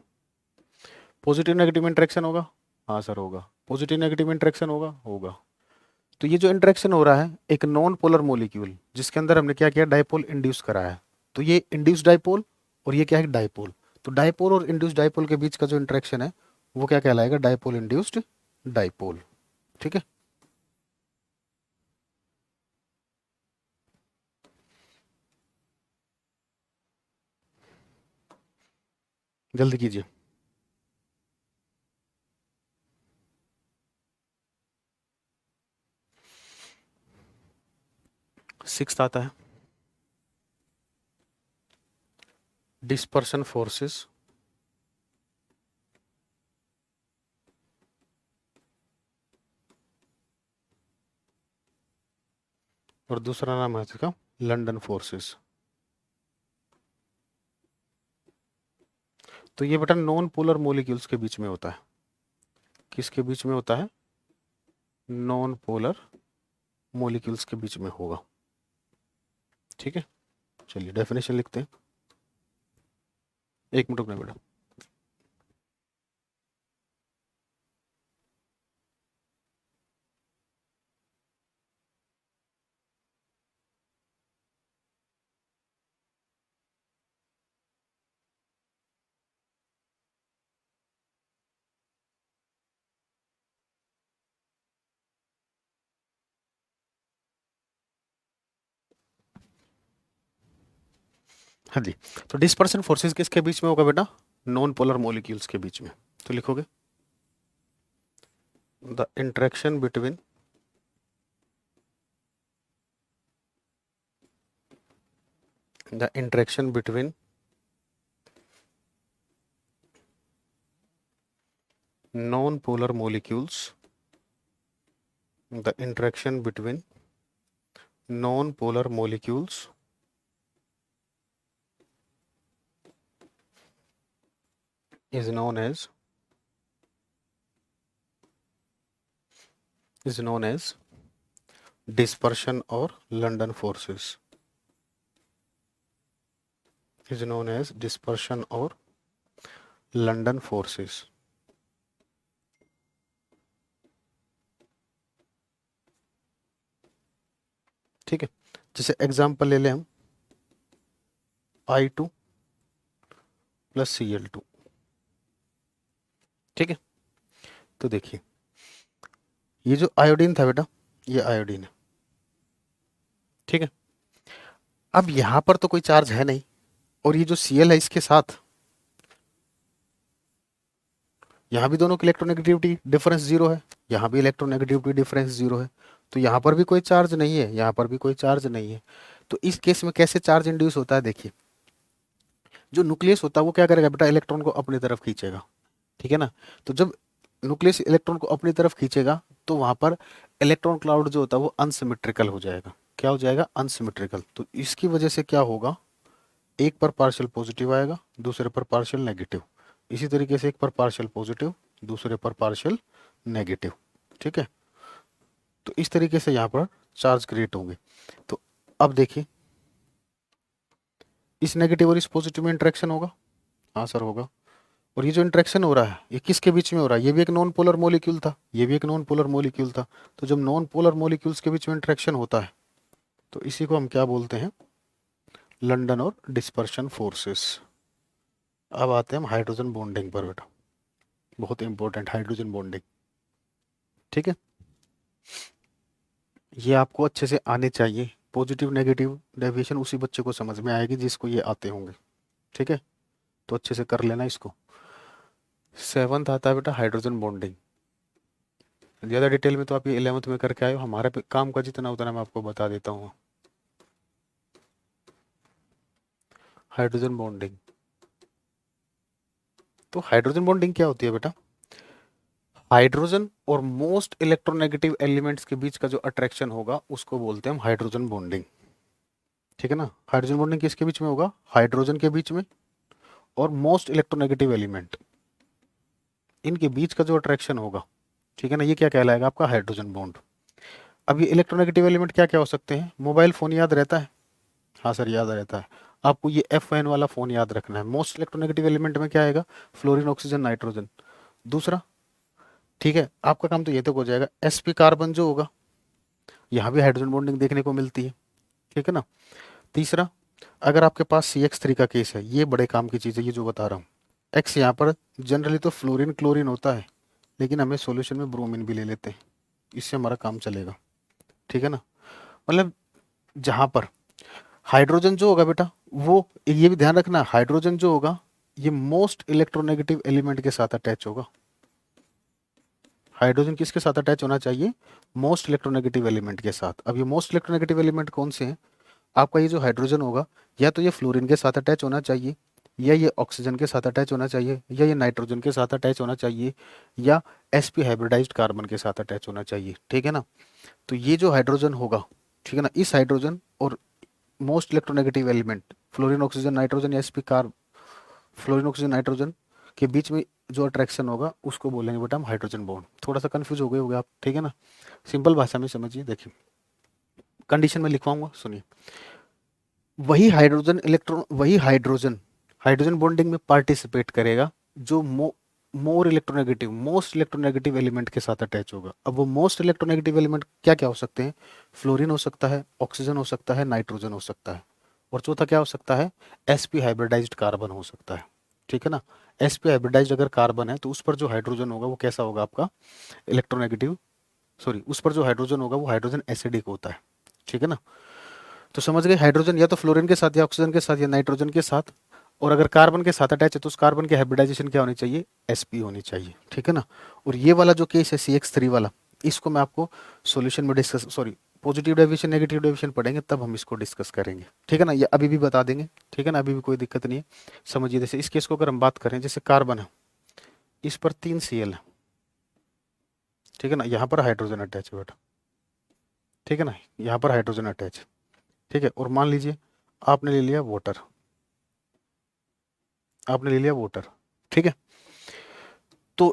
पॉजिटिव नेगेटिव इंटरेक्शन होगा, हाँ सर होगा, पॉजिटिव नेगेटिव इंटरेक्शन होगा, होगा। तो ये जो इंटरेक्शन हो रहा है एक नॉन पोलर मॉलिक्यूल जिसके अंदर हमने क्या किया, डाइपोल इंड्यूस करा है, तो ये इंड्यूस डाइपोल और ये क्या है, डाइपोल। तो डाइपोल और इंड्यूस डाइपोल के बीच का जो इंटरेक्शन है वो क्या कहलाएगा, डाइपोल इंड्यूस्ड डाइपोल। ठीक है, जल्दी कीजिए। सिक्स्थ आता है डिस्पर्शन फोर्सेस और दूसरा नाम है इसका लंदन फोर्सेस। तो ये बेटा नॉन पोलर मॉलिक्यूल्स के बीच में होता है। किसके बीच में होता है? नॉन पोलर मॉलिक्यूल्स के बीच में होगा। ठीक है, चलिए डेफिनेशन लिखते हैं। एक मिनट रुकना बेटा। हाँ जी, तो डिस्पर्सन फोर्सेस किसके बीच में होगा बेटा? नॉन पोलर मॉलिक्यूल्स के बीच में। तो लिखोगे the interaction between non-polar molecules, the interaction between non-polar molecules is known as dispersion or London forces. Is known as dispersion or London forces. ठीक है, जैसे एग्जांपल ले लें हम I2 प्लस Cl2। ठीक है, तो देखिए ये जो आयोडीन था बेटा, ये आयोडीन है। ठीक है, अब यहां पर तो कोई चार्ज है नहीं, और ये जो Cl है इसके साथ यहाँ भी दोनों की इलेक्ट्रोनेगेटिविटी डिफरेंस जीरो है, यहाँ भी इलेक्ट्रोनेगेटिविटी डिफरेंस जीरो है, तो यहाँ पर भी कोई चार्ज नहीं है, यहाँ पर भी कोई चार्ज नहीं है। तो इस केस में कैसे चार्ज इंड्यूस होता है? देखिए, जो न्यूक्लियस होता है वो क्या करेगा बेटा? इलेक्ट्रॉन को अपनी तरफ खींचेगा। ठीक है ना, तो जब न्यूक्लियस इलेक्ट्रॉन को अपनी तरफ खींचेगा तो वहां पर इलेक्ट्रॉन क्लाउड जो होता है वो अनसिमेट्रिकल हो जाएगा। क्या हो जाएगा? अनसिमेट्रिकल। तो इसकी वजह से क्या होगा? एक पर पार्शियल पॉजिटिव आएगा, दूसरे पर पार्शियल नेगेटिव। इसी तरीके से एक पर पार्शियल पॉजिटिव, दूसरे पर पार्शियल नेगेटिव। ठीक है, तो इस तरीके से यहाँ पर चार्ज क्रिएट होंगे। तो अब देखिए, इस नेगेटिव और इस पॉजिटिव में इंटरेक्शन होगा। हाँ सर होगा। और ये जो इंटरेक्शन हो रहा है ये किसके बीच में हो रहा है? ये भी एक नॉन पोलर मॉलिक्यूल था, ये भी एक नॉन पोलर मॉलिक्यूल था। तो जब नॉन पोलर मॉलिक्यूल्स के बीच में इंटरेक्शन होता है तो इसी को हम क्या बोलते हैं? लंदन और डिस्पर्शन फोर्सेस। अब आते हैं हम हाइड्रोजन बॉन्डिंग पर बेटा, बहुत इंपॉर्टेंट हाइड्रोजन बॉन्डिंग। ठीक है, ये आपको अच्छे से आने चाहिए। पॉजिटिव नेगेटिव डेविएशन उसी बच्चे को समझ में आएगी जिसको ये आते होंगे। ठीक है, तो अच्छे से कर लेना इसको। सेवंथ आता है बेटा हाइड्रोजन बॉन्डिंग। ज़्यादा डिटेल में तो आप ये 11th में करके आए हो, हमारे काम का जितना उतना मैं आपको बता देता हूँ। हाइड्रोजन बॉन्डिंग, तो हाइड्रोजन बॉन्डिंग क्या होती है बेटा? हाइड्रोजन और मोस्ट इलेक्ट्रोनेगेटिव एलिमेंट्स के बीच का जो अट्रैक्शन होगा उसको बोलते हैं हम हाइड्रोजन बॉन्डिंग। ठीक है ना, हाइड्रोजन बॉन्डिंग किसके बीच में होगा? हाइड्रोजन के बीच में और मोस्ट इलेक्ट्रोनेगेटिव एलिमेंट, इनके बीच का जो अट्रैक्शन होगा। ठीक है ना, ये क्या कहलाएगा? आपका हाइड्रोजन बॉन्ड। अब ये इलेक्ट्रोनेगेटिव एलिमेंट क्या क्या हो सकते हैं? मोबाइल फोन याद रहता है? हाँ सर याद रहता है। आपको ये F वाला फोन याद रखना है। मोस्ट इलेक्ट्रोनेगेटिव एलिमेंट में क्या आएगा? Fluorine, oxygen, nitrogen. दूसरा, ठीक है, आपका काम तो ये तक हो जाएगा। sp कार्बन जो होगा, यहाँ भी हाइड्रोजन बॉन्डिंग देखने को मिलती है। ठीक है ना। तीसरा, अगर आपके पास CH3 का केस है, ये बड़े काम की चीज़ है ये जो बता रहा हूँ। X यहाँ पर जनरली तो फ्लोरीन क्लोरीन होता है, लेकिन हमें सॉल्यूशन में ब्रोमीन भी ले लेते हैं, इससे हमारा काम चलेगा। ठीक है ना, मतलब जहाँ पर हाइड्रोजन जो होगा बेटा, वो ये भी ध्यान रखना, हाइड्रोजन जो होगा ये मोस्ट इलेक्ट्रोनेगेटिव एलिमेंट के साथ अटैच होगा। हाइड्रोजन किसके साथ अटैच होना चाहिए? मोस्ट इलेक्ट्रोनेगेटिव एलिमेंट के साथ। अब ये मोस्ट इलेक्ट्रोनेगेटिव एलिमेंट कौन से हैं? आपका ये जो हाइड्रोजन होगा, या तो ये फ्लोरीन के साथ अटैच होना चाहिए, या ये ऑक्सीजन के साथ अटैच होना चाहिए, या ये नाइट्रोजन के साथ अटैच होना चाहिए, या sp हाइब्रिडाइज्ड कार्बन के साथ अटैच होना चाहिए। ठीक है ना, तो ये जो हाइड्रोजन होगा ठीक है ना। इस हाइड्रोजन और most electronegative element fluorine oxygen nitrogen या sp car fluorine oxygen nitrogen के बीच में जो अट्रैक्शन होगा उसको बोलेंगे बेटा हम हाइड्रोजन बॉन्ड। थोड़ा सा कंफ्यूज हो गए होगे आप, ठीक है ना। सिंपल भाषा में समझिए, देखिए कंडीशन में लिखवाऊंगा, सुनिए। वही हाइड्रोजन हाइड्रोजन बॉन्डिंग में पार्टिसिपेट करेगा जो more electronegative most electronegative element के साथ अटैच होगा। अब वो मोस्ट इलेक्ट्रोनेगेटिव एलिमेंट क्या क्या हो सकते हैं? फ्लोरीन हो सकता है, ऑक्सीजन हो सकता है, नाइट्रोजन हो सकता है, और चौथा क्या हो सकता है? sp हाइब्रिडाइज्ड कार्बन हो सकता है, ठीक है ना। sp हाइब्रिडाइज्ड अगर कार्बन है तो उस पर जो हाइड्रोजन होगा वो कैसा होगा आपका? इलेक्ट्रोनेगेटिव, सॉरी, उस पर जो हाइड्रोजन होगा वो हाइड्रोजन एसिडिक होता है, ठीक है ना। तो समझ गए, हाइड्रोजन या तो फ्लोरीन के साथ या ऑक्सीजन के साथ या नाइट्रोजन के साथ, और अगर कार्बन के साथ अटैच है तो उस कार्बन की हाइब्रिडाइजेशन क्या होनी चाहिए? sp होनी चाहिए, ठीक है ना। और ये वाला जो केस है CH3 वाला, इसको मैं आपको सॉल्यूशन में discuss, sorry, positive deviation negative deviation पढ़ेंगे तब हम इसको डिस्कस करेंगे, ठीक है ना। ये अभी भी बता देंगे, ठीक है ना, अभी भी कोई दिक्कत नहीं है। समझिए, जैसे इस केस को अगर हम बात करें, जैसे कार्बन है, इस पर 3 Cl है, ठीक है ना, यहाँ पर हाइड्रोजन अटैच है बेटा, ठीक है ना, यहाँ पर हाइड्रोजन अटैच है, ठीक है। और मान लीजिए आपने ले लिया वाटर, आपने ले लिया वाटर, ठीक है। तो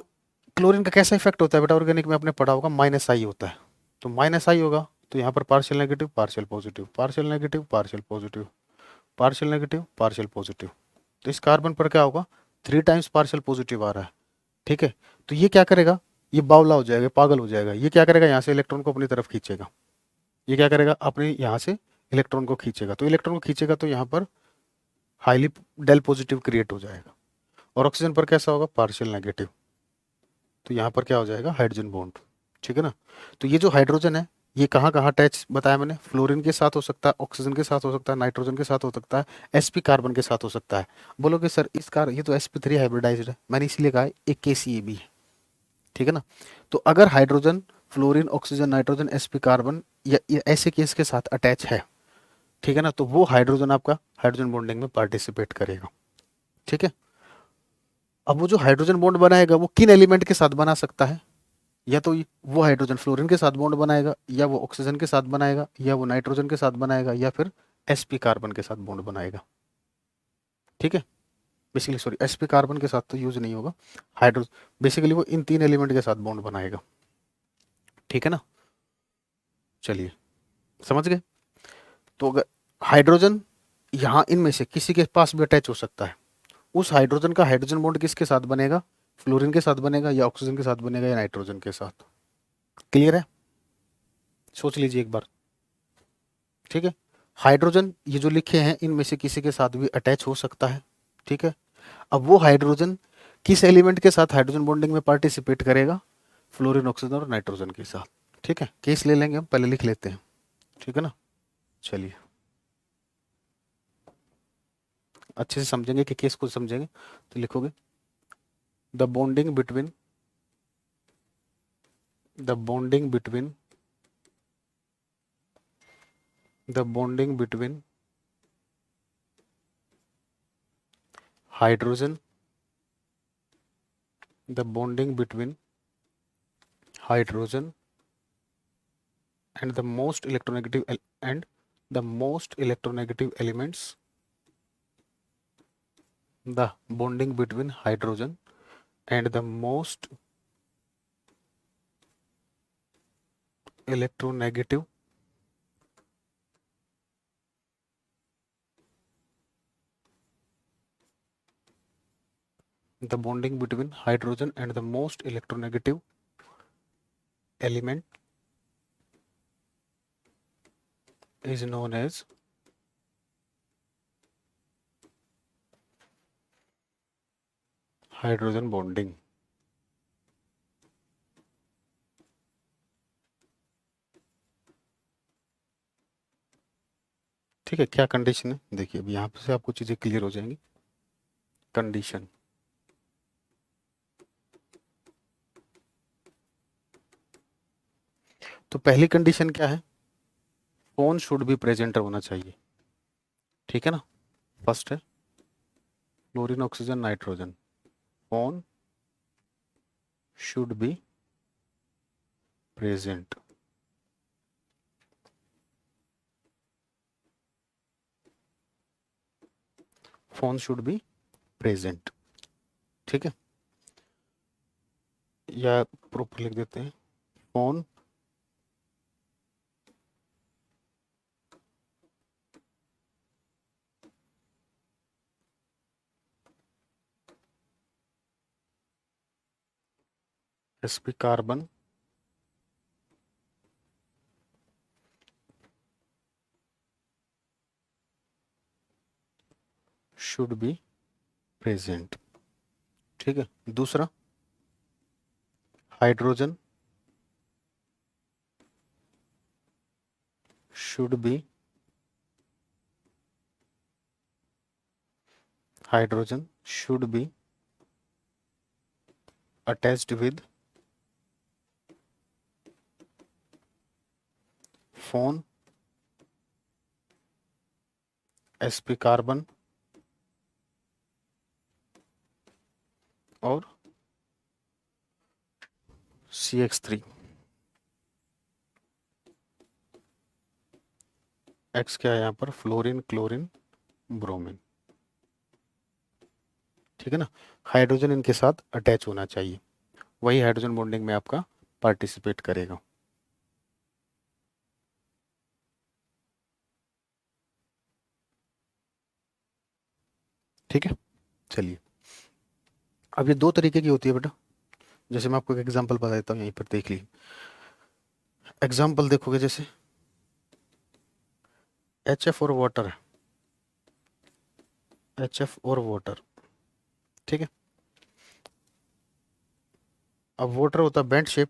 क्लोरीन का कैसा इफेक्ट होता है बेटा? ऑर्गेनिक में आपने पढ़ा होगा, -I होता है। तो -I होगा तो यहाँ पर partial negative partial positive, partial negative partial positive, partial negative partial positive. तो इस कार्बन पर क्या होगा? 3 टाइम्स पार्शियल पॉजिटिव आ रहा है, ठीक है। तो ये क्या करेगा? ये बावला हो जाएगा, पागल हो जाएगा। ये क्या करेगा? यहाँ से इलेक्ट्रॉन को अपनी तरफ खींचेगा। ये क्या करेगा? अपने यहाँ से इलेक्ट्रॉन को खींचेगा। तो इलेक्ट्रॉन को खींचेगा तो यहाँ पर हाईली डेल पॉजिटिव क्रिएट हो जाएगा। और ऑक्सीजन पर कैसा होगा? Partial negative. तो यहाँ पर क्या हो जाएगा? हाइड्रोजन बॉन्ड, ठीक है ना। तो ये जो हाइड्रोजन है ये कहाँ कहाँ अटैच बताया मैंने? फ्लोरीन के साथ हो सकता है, ऑक्सीजन के साथ हो सकता है, नाइट्रोजन के साथ हो सकता है, sp कार्बन के साथ हो सकता है। बोलोगे सर इस कार ये तो sp3 हाइब्रिडाइज्ड है, मैंने इसलिए कहा है एक KCAB है, ठीक है ना। तो अगर hydrogen fluorine oxygen nitrogen sp carbon या ऐसे केस के साथ अटैच है, ठीक है ना, तो वो हाइड्रोजन आपका हाइड्रोजन बॉन्डिंग में पार्टिसिपेट करेगा, ठीक है। अब वो जो हाइड्रोजन बॉन्ड बनाएगा वो किन एलिमेंट के साथ बना सकता है? या तो वो हाइड्रोजन फ्लोरीन के साथ बॉन्ड बनाएगा, या वो ऑक्सीजन के साथ बनाएगा, या वो नाइट्रोजन के साथ बनाएगा, या फिर sp कार्बन के साथ बॉन्ड बनाएगा, ठीक है। बेसिकली सॉरी, sp कार्बन के साथ तो यूज नहीं होगा, हाइड्रो बेसिकली वो इन 3 एलिमेंट के साथ बॉन्ड बनाएगा, ठीक है ना। चलिए, समझ गए। तो अगर हाइड्रोजन यहाँ इनमें से किसी के पास भी अटैच हो सकता है, उस हाइड्रोजन का हाइड्रोजन बॉन्ड किसके साथ बनेगा? फ्लोरीन के साथ बनेगा, या ऑक्सीजन के साथ बनेगा, या नाइट्रोजन के साथ? क्लियर है? सोच लीजिए एक बार, ठीक है। हाइड्रोजन ये जो लिखे हैं इनमें से किसी के साथ भी अटैच हो सकता है, ठीक है। अब वो हाइड्रोजन किस एलिमेंट के साथ हाइड्रोजन बॉन्डिंग में पार्टिसिपेट करेगा? फ्लोरीन ऑक्सीजन और नाइट्रोजन के साथ, ठीक है। केस ले लेंगे हम, पहले लिख लेते हैं, ठीक है ना। चलिए, अच्छे से समझेंगे कि केस को समझेंगे तो लिखोगे the bonding between the bonding between the bonding between hydrogen the bonding between hydrogen and the most electronegative and the most electronegative elements, the bonding between hydrogen and the most electronegative the bonding between hydrogen and the most electronegative element is known as hydrogen bonding। ठीक है, क्या condition है देखिए, अब यहाँ से आपको चीजें क्लियर हो जाएंगी। कंडीशन, तो पहली कंडीशन क्या है? फोन शुड बी प्रेजेंट होना चाहिए, ठीक है ना। फर्स्ट है fluorine oxygen nitrogen, phone should be present. Phone should be present. ठीक है, या प्रॉपर लिख देते हैं, phone sp carbon should be present. ठीक है, दूसरा hydrogen should be hydrogen should be attached with phone sp carbon और CH3। X क्या है यहाँ पर, फ्लोरीन क्लोरीन ब्रोमीन। ठीक है ना, हाइड्रोजन इनके साथ अटैच होना चाहिए, वही हाइड्रोजन बॉन्डिंग में आपका पार्टिसिपेट करेगा। ठीक है, चलिए अब ये दो तरीके की होती है बेटा, जैसे मैं आपको एक एग्जांपल बता देता हूँ, यहीं पर देख लीजिए। एग्जांपल देखोगे जैसे HF और वाटर है, HF और वाटर। ठीक है, अब वाटर होता है बेंट शेप,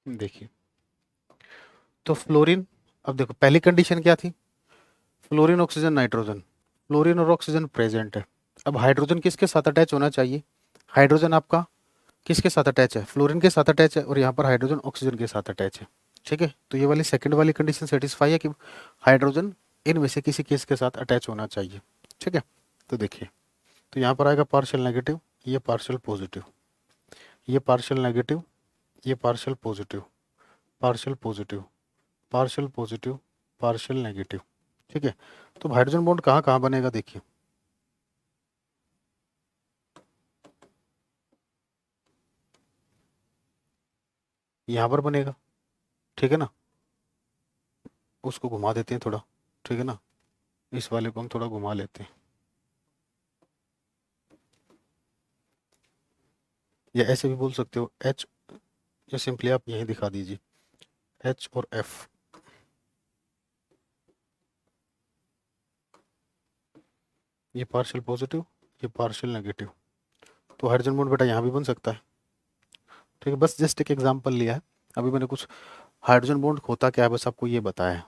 देखिए। तो फ्लोरीन, अब देखो पहली कंडीशन क्या थी, फ्लोरीन ऑक्सीजन नाइट्रोजन, फ्लोरीन और ऑक्सीजन प्रेजेंट है। अब हाइड्रोजन किसके साथ अटैच होना चाहिए, हाइड्रोजन आपका किसके साथ अटैच है, फ्लोरीन के साथ अटैच है, और यहाँ पर हाइड्रोजन ऑक्सीजन के साथ अटैच है। ठीक है, तो ये वाली सेकंड वाली कंडीशन सेटिस्फाई है कि हाइड्रोजन इनमें से किसी केस के साथ अटैच होना चाहिए। ठीक है, तो देखिए, तो यहाँ पर आएगा पार्शियल नेगेटिव, ये पार्शियल पॉजिटिव, ये पार्शियल नेगेटिव, ये partial positive, partial positive, partial positive, partial negative. ठीक है, तो हाइड्रोजन बॉन्ड कहाँ कहाँ बनेगा देखिए, यहाँ पर बनेगा। ठीक है ना, उसको घुमा देते हैं थोड़ा। ठीक है ना, इस वाले को हम थोड़ा घुमा लेते हैं, या ऐसे भी बोल सकते हो H, या सिंपली आप यहीं दिखा दीजिए H और F। ये पार्शियल पॉजिटिव, ये पार्शियल नेगेटिव, तो हाइड्रोजन बॉन्ड बेटा यहाँ भी बन सकता है। ठीक है, बस जस्ट एक एग्जांपल लिया है, अभी मैंने कुछ हाइड्रोजन बॉन्ड होता क्या है बस आपको ये बताया है।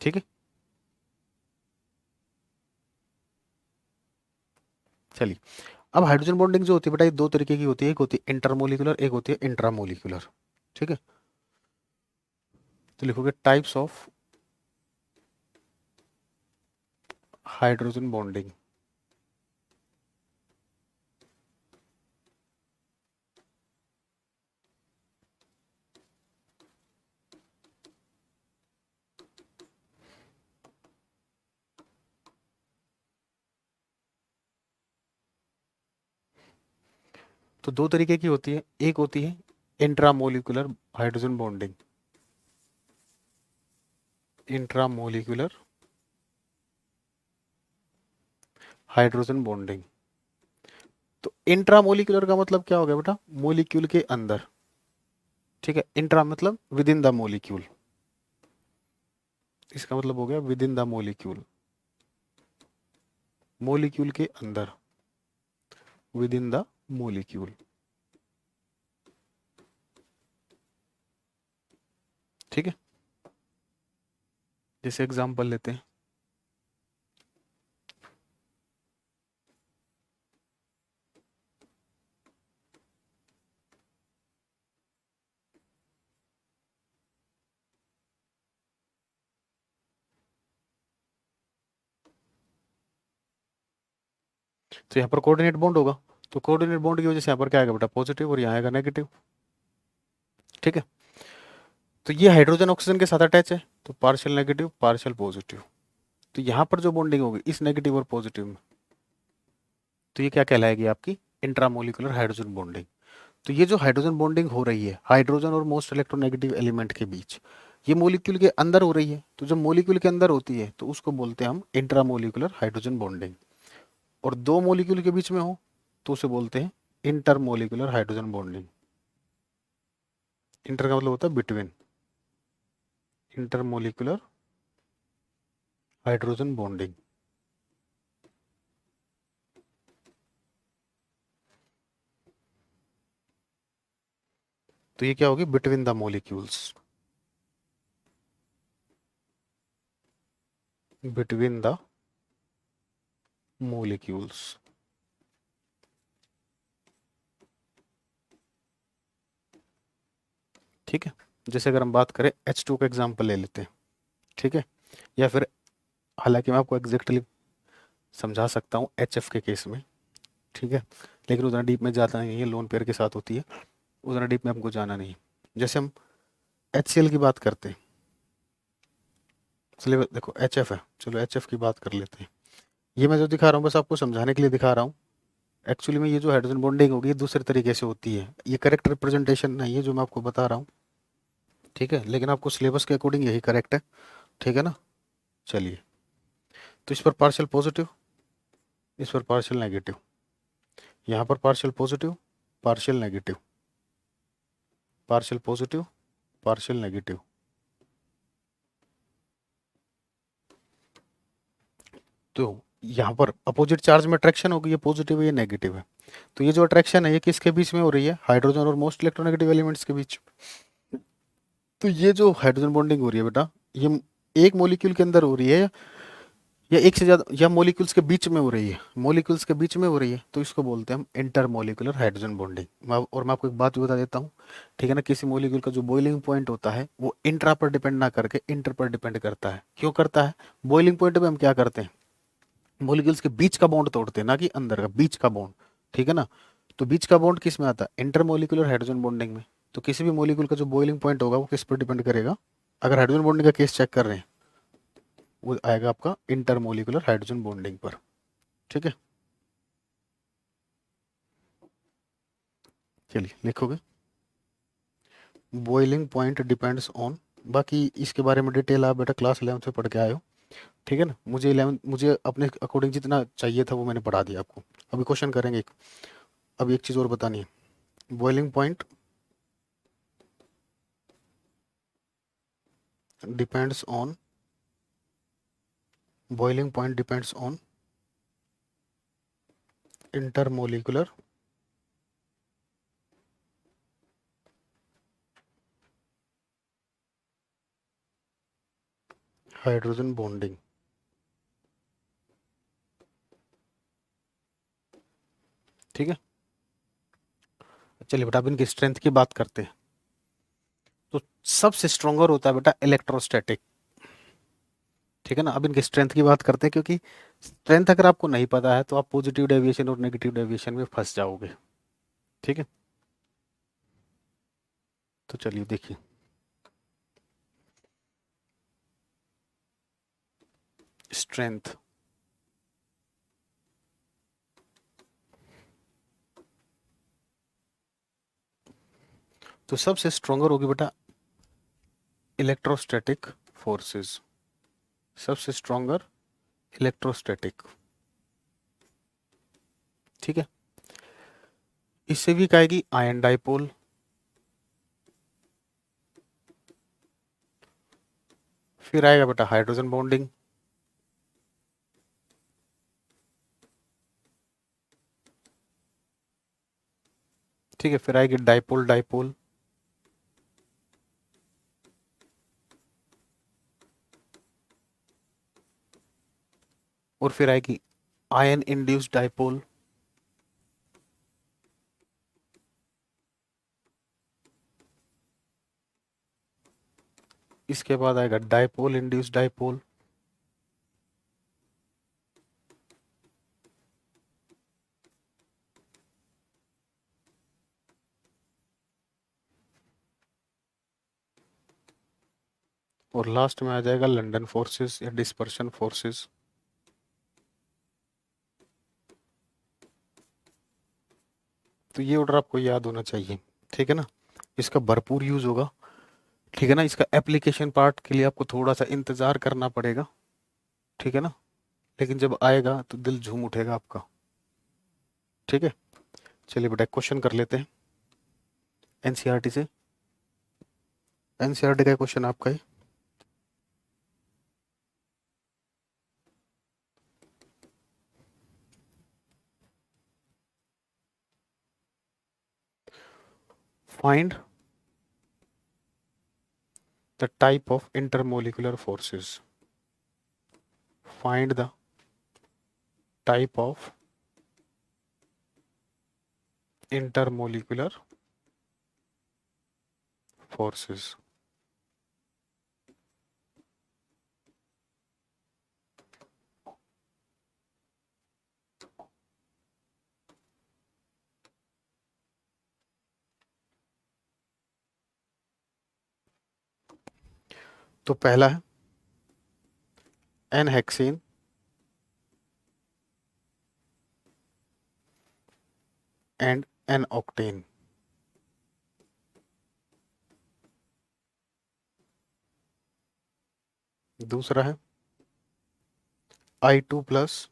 ठीक है, चलिए। अब हाइड्रोजन बॉन्डिंग जो होती है बेटा, ये दो तरीके की होती है, एक होती है इंटरमोलिकुलर, एक होती है इंट्रामोलिकुलर। ठीक है, तो लिखोगे टाइप्स ऑफ हाइड्रोजन बॉन्डिंग। तो दो तरीके की होती है, एक होती है intramolecular hydrogen bonding, intramolecular hydrogen bonding. तो इंट्रामोलिकुलर का मतलब क्या हो गया बेटा, मोलिक्यूल के अंदर। ठीक है, इंट्रा मतलब विद इन द मोलिक्यूल, इसका मतलब हो गया with in the molecule, molecule के अंदर, विद इन द मोलिक्यूल। ठीक है, जैसे एग्जांपल लेते हैं, तो यहाँ पर कोऑर्डिनेट बॉन्ड होगा, तो कोऑर्डिनेट बॉन्ड की वजह से यहाँ पर क्या आएगा बेटा, पॉजिटिव, और यहाँ आएगा नेगेटिव। ठीक है, तो ये हाइड्रोजन ऑक्सीजन के साथ अटैच है, तो पार्शियल नेगेटिव पार्शियल पॉजिटिव। तो यहाँ पर जो बॉन्डिंग होगी इस नेगेटिव और पॉजिटिव में, तो ये क्या कहलाएगी आपकी, इंट्रामोलिकुलर हाइड्रोजन बॉन्डिंग। तो ये जो हाइड्रोजन बॉन्डिंग हो रही है हाइड्रोजन और मोस्ट इलेक्ट्रोनेगेटिव एलिमेंट के बीच, ये मोलिक्यूल के अंदर हो रही है। तो जब मोलिक्यूल के अंदर होती है तो उसको बोलते हैं हम इंट्रामोलिकुलर हाइड्रोजन बॉन्डिंग। और दो मोलिक्यूल के बीच में हो तो उसे बोलते हैं इंटरमोलिकुलर हाइड्रोजन बॉन्डिंग। इंटर का मतलब होता है बिटवीन, इंटरमोलिकुलर हाइड्रोजन बॉन्डिंग। तो ये क्या होगी, between the molecules, between the molecules. ठीक है, जैसे अगर हम बात करें H2 का एग्जांपल ले लेते हैं। ठीक है, या फिर हालांकि मैं आपको एग्जैक्टली समझा सकता हूँ HF के केस में। ठीक है, लेकिन उतना डीप में जाता नहीं है, लोन पेयर के साथ होती है, उतना डीप में हमको जाना नहीं। जैसे हम HCl की बात करते हैं, चलिए देखो HF है, चलो HF की बात कर लेते हैं। ये मैं जो दिखा रहा हूँ बस आपको समझाने के लिए दिखा रहा हूँ। एक्चुअली में ये जो हाइड्रोजन बॉन्डिंग होगी ये दूसरे तरीके से होती है, ये करेक्ट रिप्रेजेंटेशन नहीं है जो मैं आपको बता रहा हूँ। ठीक है, लेकिन आपको सिलेबस के अकॉर्डिंग यही करेक्ट है। ठीक है ना, चलिए, तो इस पर पार्शियल पॉजिटिव, इस पर पार्शियल नेगेटिव, यहाँ पर partial positive partial negative, partial positive partial negative. तो यहाँ पर अपोजिट चार्ज में अट्रैक्शन होगी, ये पॉजिटिव है ये नेगेटिव है। तो ये जो अट्रैक्शन है ये किसके बीच में हो रही है, हाइड्रोजन और मोस्ट इलेक्ट्रोनेगेटिव एलिमेंट्स के बीच। तो ये जो हाइड्रोजन बॉन्डिंग हो रही है बेटा, ये एक मॉलिक्यूल के अंदर हो रही है या एक से ज्यादा, या मॉलिक्यूल्स के बीच में हो रही है, मॉलिक्यूल्स के बीच में हो रही है, तो इसको बोलते हैं हम इंटरमॉलिक्यूलर हाइड्रोजन बॉन्डिंग। और मैं आपको एक बात भी बता देता हूँ। ठीक है ना, किसी मॉलिक्यूल का जो बॉइलिंग पॉइंट होता है वो इंट्रा पर डिपेंड ना करके इंटर पर डिपेंड करता है। क्यों करता है, बॉइलिंग पॉइंट पे हम क्या करते हैं, मॉलिक्यूल्स के बीच का बॉन्ड तोड़ते हैं, ना कि अंदर का, बीच का बॉन्ड। ठीक है ना, तो बीच का बॉन्ड किस में आता है, इंटरमॉलिक्यूलर हाइड्रोजन बॉन्डिंग में। तो किसी भी मॉलिक्यूल का जो बॉइलिंग पॉइंट होगा वो किस पर डिपेंड करेगा, अगर हाइड्रोजन बॉन्डिंग का केस चेक कर रहे हैं वो आएगा आपका इंटरमॉलिक्यूलर हाइड्रोजन बॉन्डिंग पर। ठीक है, चलिए लिखोगे, बॉइलिंग पॉइंट डिपेंड्स ऑन, बाकी इसके बारे में डिटेल आप बेटा क्लास 11 से पढ़ के आए हो। ठीक है ना, मुझे 11 मुझे अपने अकॉर्डिंग जितना चाहिए था वो मैंने पढ़ा दिया आपको। अभी क्वेश्चन करेंगे एक, अभी एक चीज़ और बतानी है, boiling point depends on, boiling point depends on intermolecular hydrogen bonding. ठीक है, चलिए बेटा अब इनकी स्ट्रेंथ की बात करते हैं। तो सबसे स्ट्रोंगर होता है बेटा इलेक्ट्रोस्टैटिक। ठीक है ना, अब इनकी स्ट्रेंथ की बात करते हैं, क्योंकि स्ट्रेंथ अगर आपको नहीं पता है तो आप पॉजिटिव डेविएशन और नेगेटिव डेविएशन में फंस जाओगे। ठीक है, तो चलिए देखिए, स्ट्रेंथ, तो सबसे स्ट्रोंगर होगी बेटा इलेक्ट्रोस्टैटिक फोर्सेस, सबसे स्ट्रोंगर इलेक्ट्रोस्टैटिक। ठीक है, इससे भी आएगी आयन डाइपोल, फिर आएगा बेटा हाइड्रोजन बॉन्डिंग, ठीक है, फिर आएगी डाइपोल डाइपोल, और फिर आएगी आयन इंड्यूस्ड डाइपोल, इसके बाद आएगा डाइपोल इंड्यूस्ड डाइपोल, और लास्ट में आ जाएगा लंदन फोर्सेस या डिस्पर्शन फोर्सेस। तो ये ऑर्डर आपको याद होना चाहिए, ठीक है ना। इसका भरपूर यूज होगा, ठीक है ना। इसका एप्लीकेशन पार्ट के लिए आपको थोड़ा सा इंतजार करना पड़ेगा, ठीक है ना, लेकिन जब आएगा तो दिल झूम उठेगा आपका, ठीक है। चलिए बेटा क्वेश्चन कर लेते हैं एनसीईआरटी से। एनसीईआरटी का क्वेश्चन आपका है, find the type of intermolecular forces, find the type of intermolecular forces. तो पहला है n hexane and n octane. दूसरा है I2+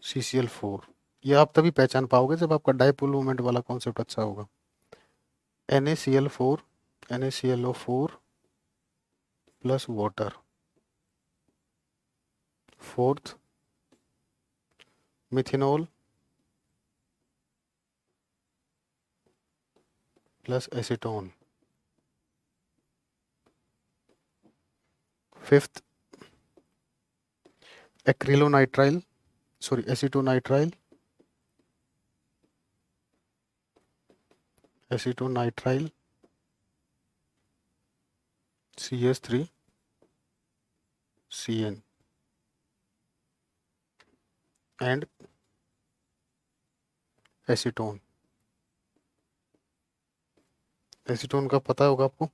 CCl4। ये आप तभी पहचान पाओगे जब आपका डाइपोल मोमेंट वाला कॉन्सेप्ट अच्छा होगा। NaCl4 NaClO4 plus water. Fourth methanol plus acetone. Fifth acrylonitrile, sorry acetonitrile, acetonitrile CH3CN and acetone. Acetone का पता होगा आपको,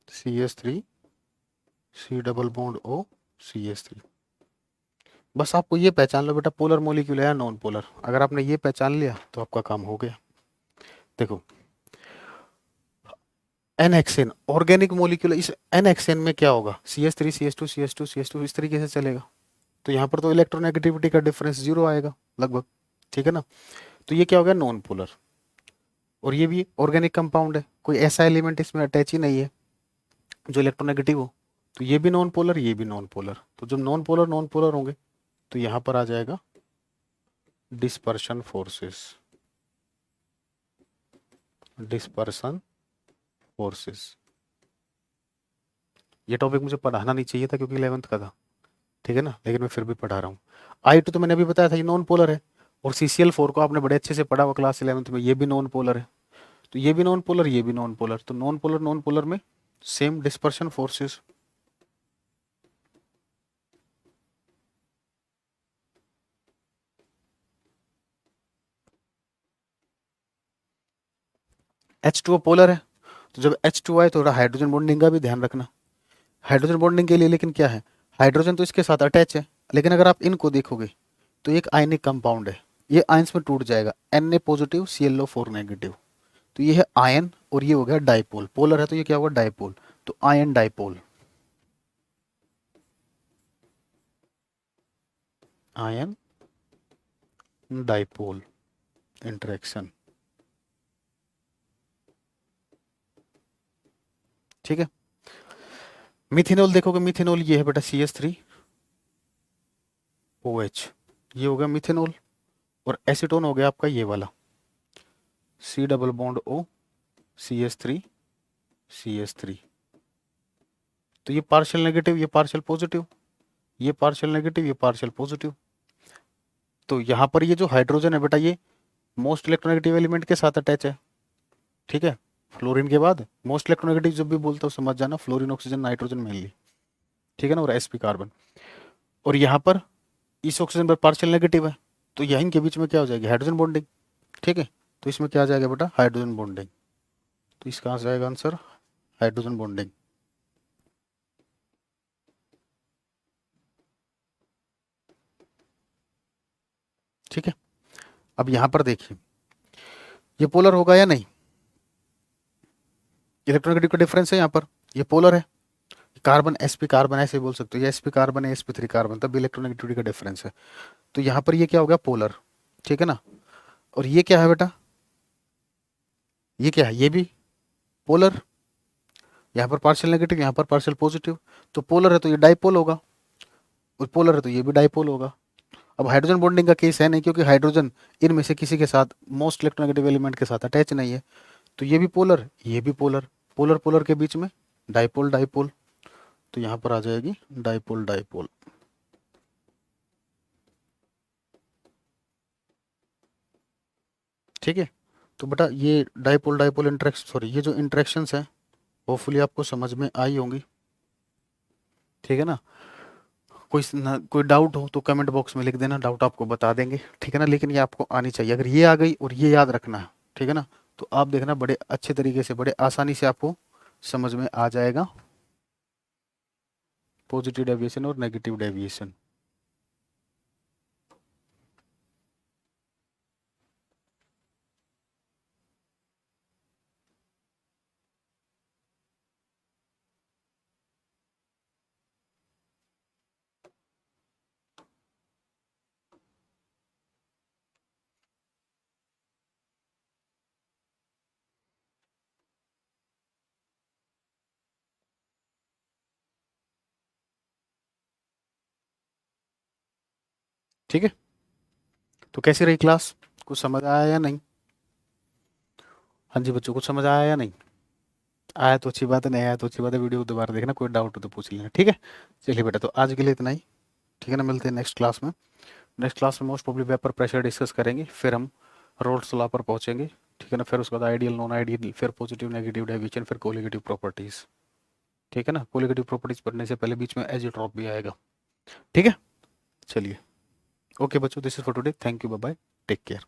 CH3 C double bond O CH3। बस आपको ये पहचान लो बेटा पोलर मॉलिक्यूल है या नॉन पोलर। अगर आपने ये पहचान लिया तो आपका काम हो गया। देखो एन हेक्सेन ऑर्गेनिक मॉलिक्यूल, इस एन हेक्सेन में क्या होगा, CH3 CH2 CH2 CH2 इस तरीके से चलेगा। तो यहाँ पर तो इलेक्ट्रोनेगेटिविटी का डिफरेंस जीरो आएगा लगभग, ठीक है ना। तो ये क्या हो गया नॉन पोलर। और ये भी ऑर्गेनिक कंपाउंड है, कोई ऐसा एलिमेंट इसमें अटैच ही नहीं है जो इलेक्ट्रोनेगेटिव हो। तो ये भी नॉन पोलर, ये भी नॉन पोलर। तो जब नॉन पोलर होंगे तो यहाँ पर आ जाएगा डिस्पर्शन फोर्सेस, डिस्पर्शन फोर्सेस। ये टॉपिक मुझे पढ़ाना नहीं चाहिए था क्योंकि 11th का था, ठीक है ना, लेकिन मैं फिर भी पढ़ा रहा हूँ। I2 तो मैंने अभी बताया था ये नॉन पोलर है, और CCl4 को आपने बड़े अच्छे से पढ़ा हुआ क्लास 11th में, ये भी नॉन पोलर है। तो ये भी नॉन पोलर, ये भी नॉन पोलर। तो नॉन पोलर में same dispersion forces. H2O polar है, तो जब H2 आए तो हाइड्रोजन बॉन्डिंग का भी ध्यान रखना। हाइड्रोजन बॉन्डिंग के लिए लेकिन क्या है, हाइड्रोजन तो इसके साथ अटैच है, लेकिन अगर आप इनको देखोगे तो एक आयनिक कंपाउंड है, ये आयंस में टूट जाएगा, Na पॉजिटिव ClO4 नेगेटिव। तो ये है आयन और ये हो गया डाइपोल। पोलर है तो ये क्या होगा डाइपोल। तो ion dipole, ion dipole interaction, ठीक है। मिथेनॉल देखोगे, मिथेनॉल ये है बेटा CH3OH, ये हो गया मिथेनॉल। और एसीटोन हो गया आपका ये वाला C double bond O CH3 CH3। तो ये पार्शियल नेगेटिव, ये पार्शियल पॉजिटिव। ये पार्शियल नेगेटिव, ये पार्शियल पॉजिटिव। तो यहाँ पर ये जो हाइड्रोजन है बेटा, ये मोस्ट इलेक्ट्रोनेगेटिव एलिमेंट के साथ अटैच है, ठीक है। फ्लोरीन के बाद मोस्ट इलेक्ट्रोनेगेटिव जब भी बोलता हूँ समझ जाना, फ्लोरीन, ऑक्सीजन, नाइट्रोजन मेनली, ठीक है ना, और sp कार्बन। और यहाँ पर इस ऑक्सीजन पर पार्शियल नेगेटिव है, तो यहीं के बीच में क्या हो जाएगी, हाइड्रोजन बॉन्डिंग, ठीक है। तो इसमें क्या आ जाएगा बेटा, हाइड्रोजन बॉन्डिंग। तो इसका आ जाएगा आंसर हाइड्रोजन बॉन्डिंग, ठीक है। अब यहाँ पर देखिए, ये पोलर होगा या नहीं, इलेक्ट्रोनेगेटिव का डिफरेंस है यहाँ पर, ये पोलर है। कार्बन sp कार्बन ऐसे बोल सकते हो, ये sp कार्बन है, sp3 कार्बन, तब इलेक्ट्रोनेगेटिविटी का डिफरेंस है। तो यहाँ पर ये क्या हो गया, पोलर, ठीक है ना। और ये क्या है बेटा, ये क्या है, ये भी पोलर, यहाँ पर पार्शियल नेगेटिव, यहाँ पर पार्शियल पॉजिटिव। तो पोलर है तो ये डाइपोल होगा, और पोलर है तो ये भी डाइपोल होगा। अब हाइड्रोजन बॉन्डिंग का केस है नहीं, क्योंकि हाइड्रोजन इनमें से किसी के साथ, मोस्ट इलेक्ट्रोनेगेटिव एलिमेंट के साथ अटैच नहीं है। तो ये भी पोलर, ये भी पोलर, पोलर पोलर के बीच में डाइपोल डाइपोल। तो यहाँ पर आ जाएगी डाइपोल डाइपोल, ठीक है। तो बेटा ये डाइपोल डाइपोल इंटरेक्शन, सॉरी, ये जो इंटरेक्शंस हैं होपफुली आपको समझ में आई होंगी, ठीक है ना। कोई डाउट हो तो कमेंट बॉक्स में लिख देना, डाउट आपको बता देंगे, ठीक है ना। लेकिन ये आपको आनी चाहिए, अगर ये आ गई और ये याद रखना है, ठीक है ना, तो आप देखना बड़े अच्छे तरीके से, बड़े आसानी से आपको समझ में आ जाएगा पॉजिटिव डेविएशन और नेगेटिव डेविएशन। ठीक है, तो कैसी रही क्लास, कुछ समझ आया या नहीं। हाँ जी बच्चों, कुछ समझ आया या नहीं, आया तो अच्छी बात है, नहीं आया तो अच्छी बात है, वीडियो दोबारा देखना, कोई डाउट हो तो पूछ लेना, ठीक है। चलिए बेटा, तो आज के लिए इतना ही, ठीक है ना, मिलते हैं नेक्स्ट क्लास में। नेक्स्ट क्लास में most probably vapour pressure discuss करेंगे, फिर हम रोल्स लॉ पर पहुंचेंगे, ठीक है ना। फिर उसके बाद आइडियल नॉन आइडियल, फिर पॉजिटिव नेगेटिव डेविएशन, फिर कोलिगेटिव प्रॉपर्टीज, ठीक है ना। कोलिगेटिव प्रॉपर्टीज पढ़ने से पहले बीच में एजियोट्रॉप भी आएगा, ठीक है। चलिए, ओके बच्चों, this is for today, thank you, bye bye, take care.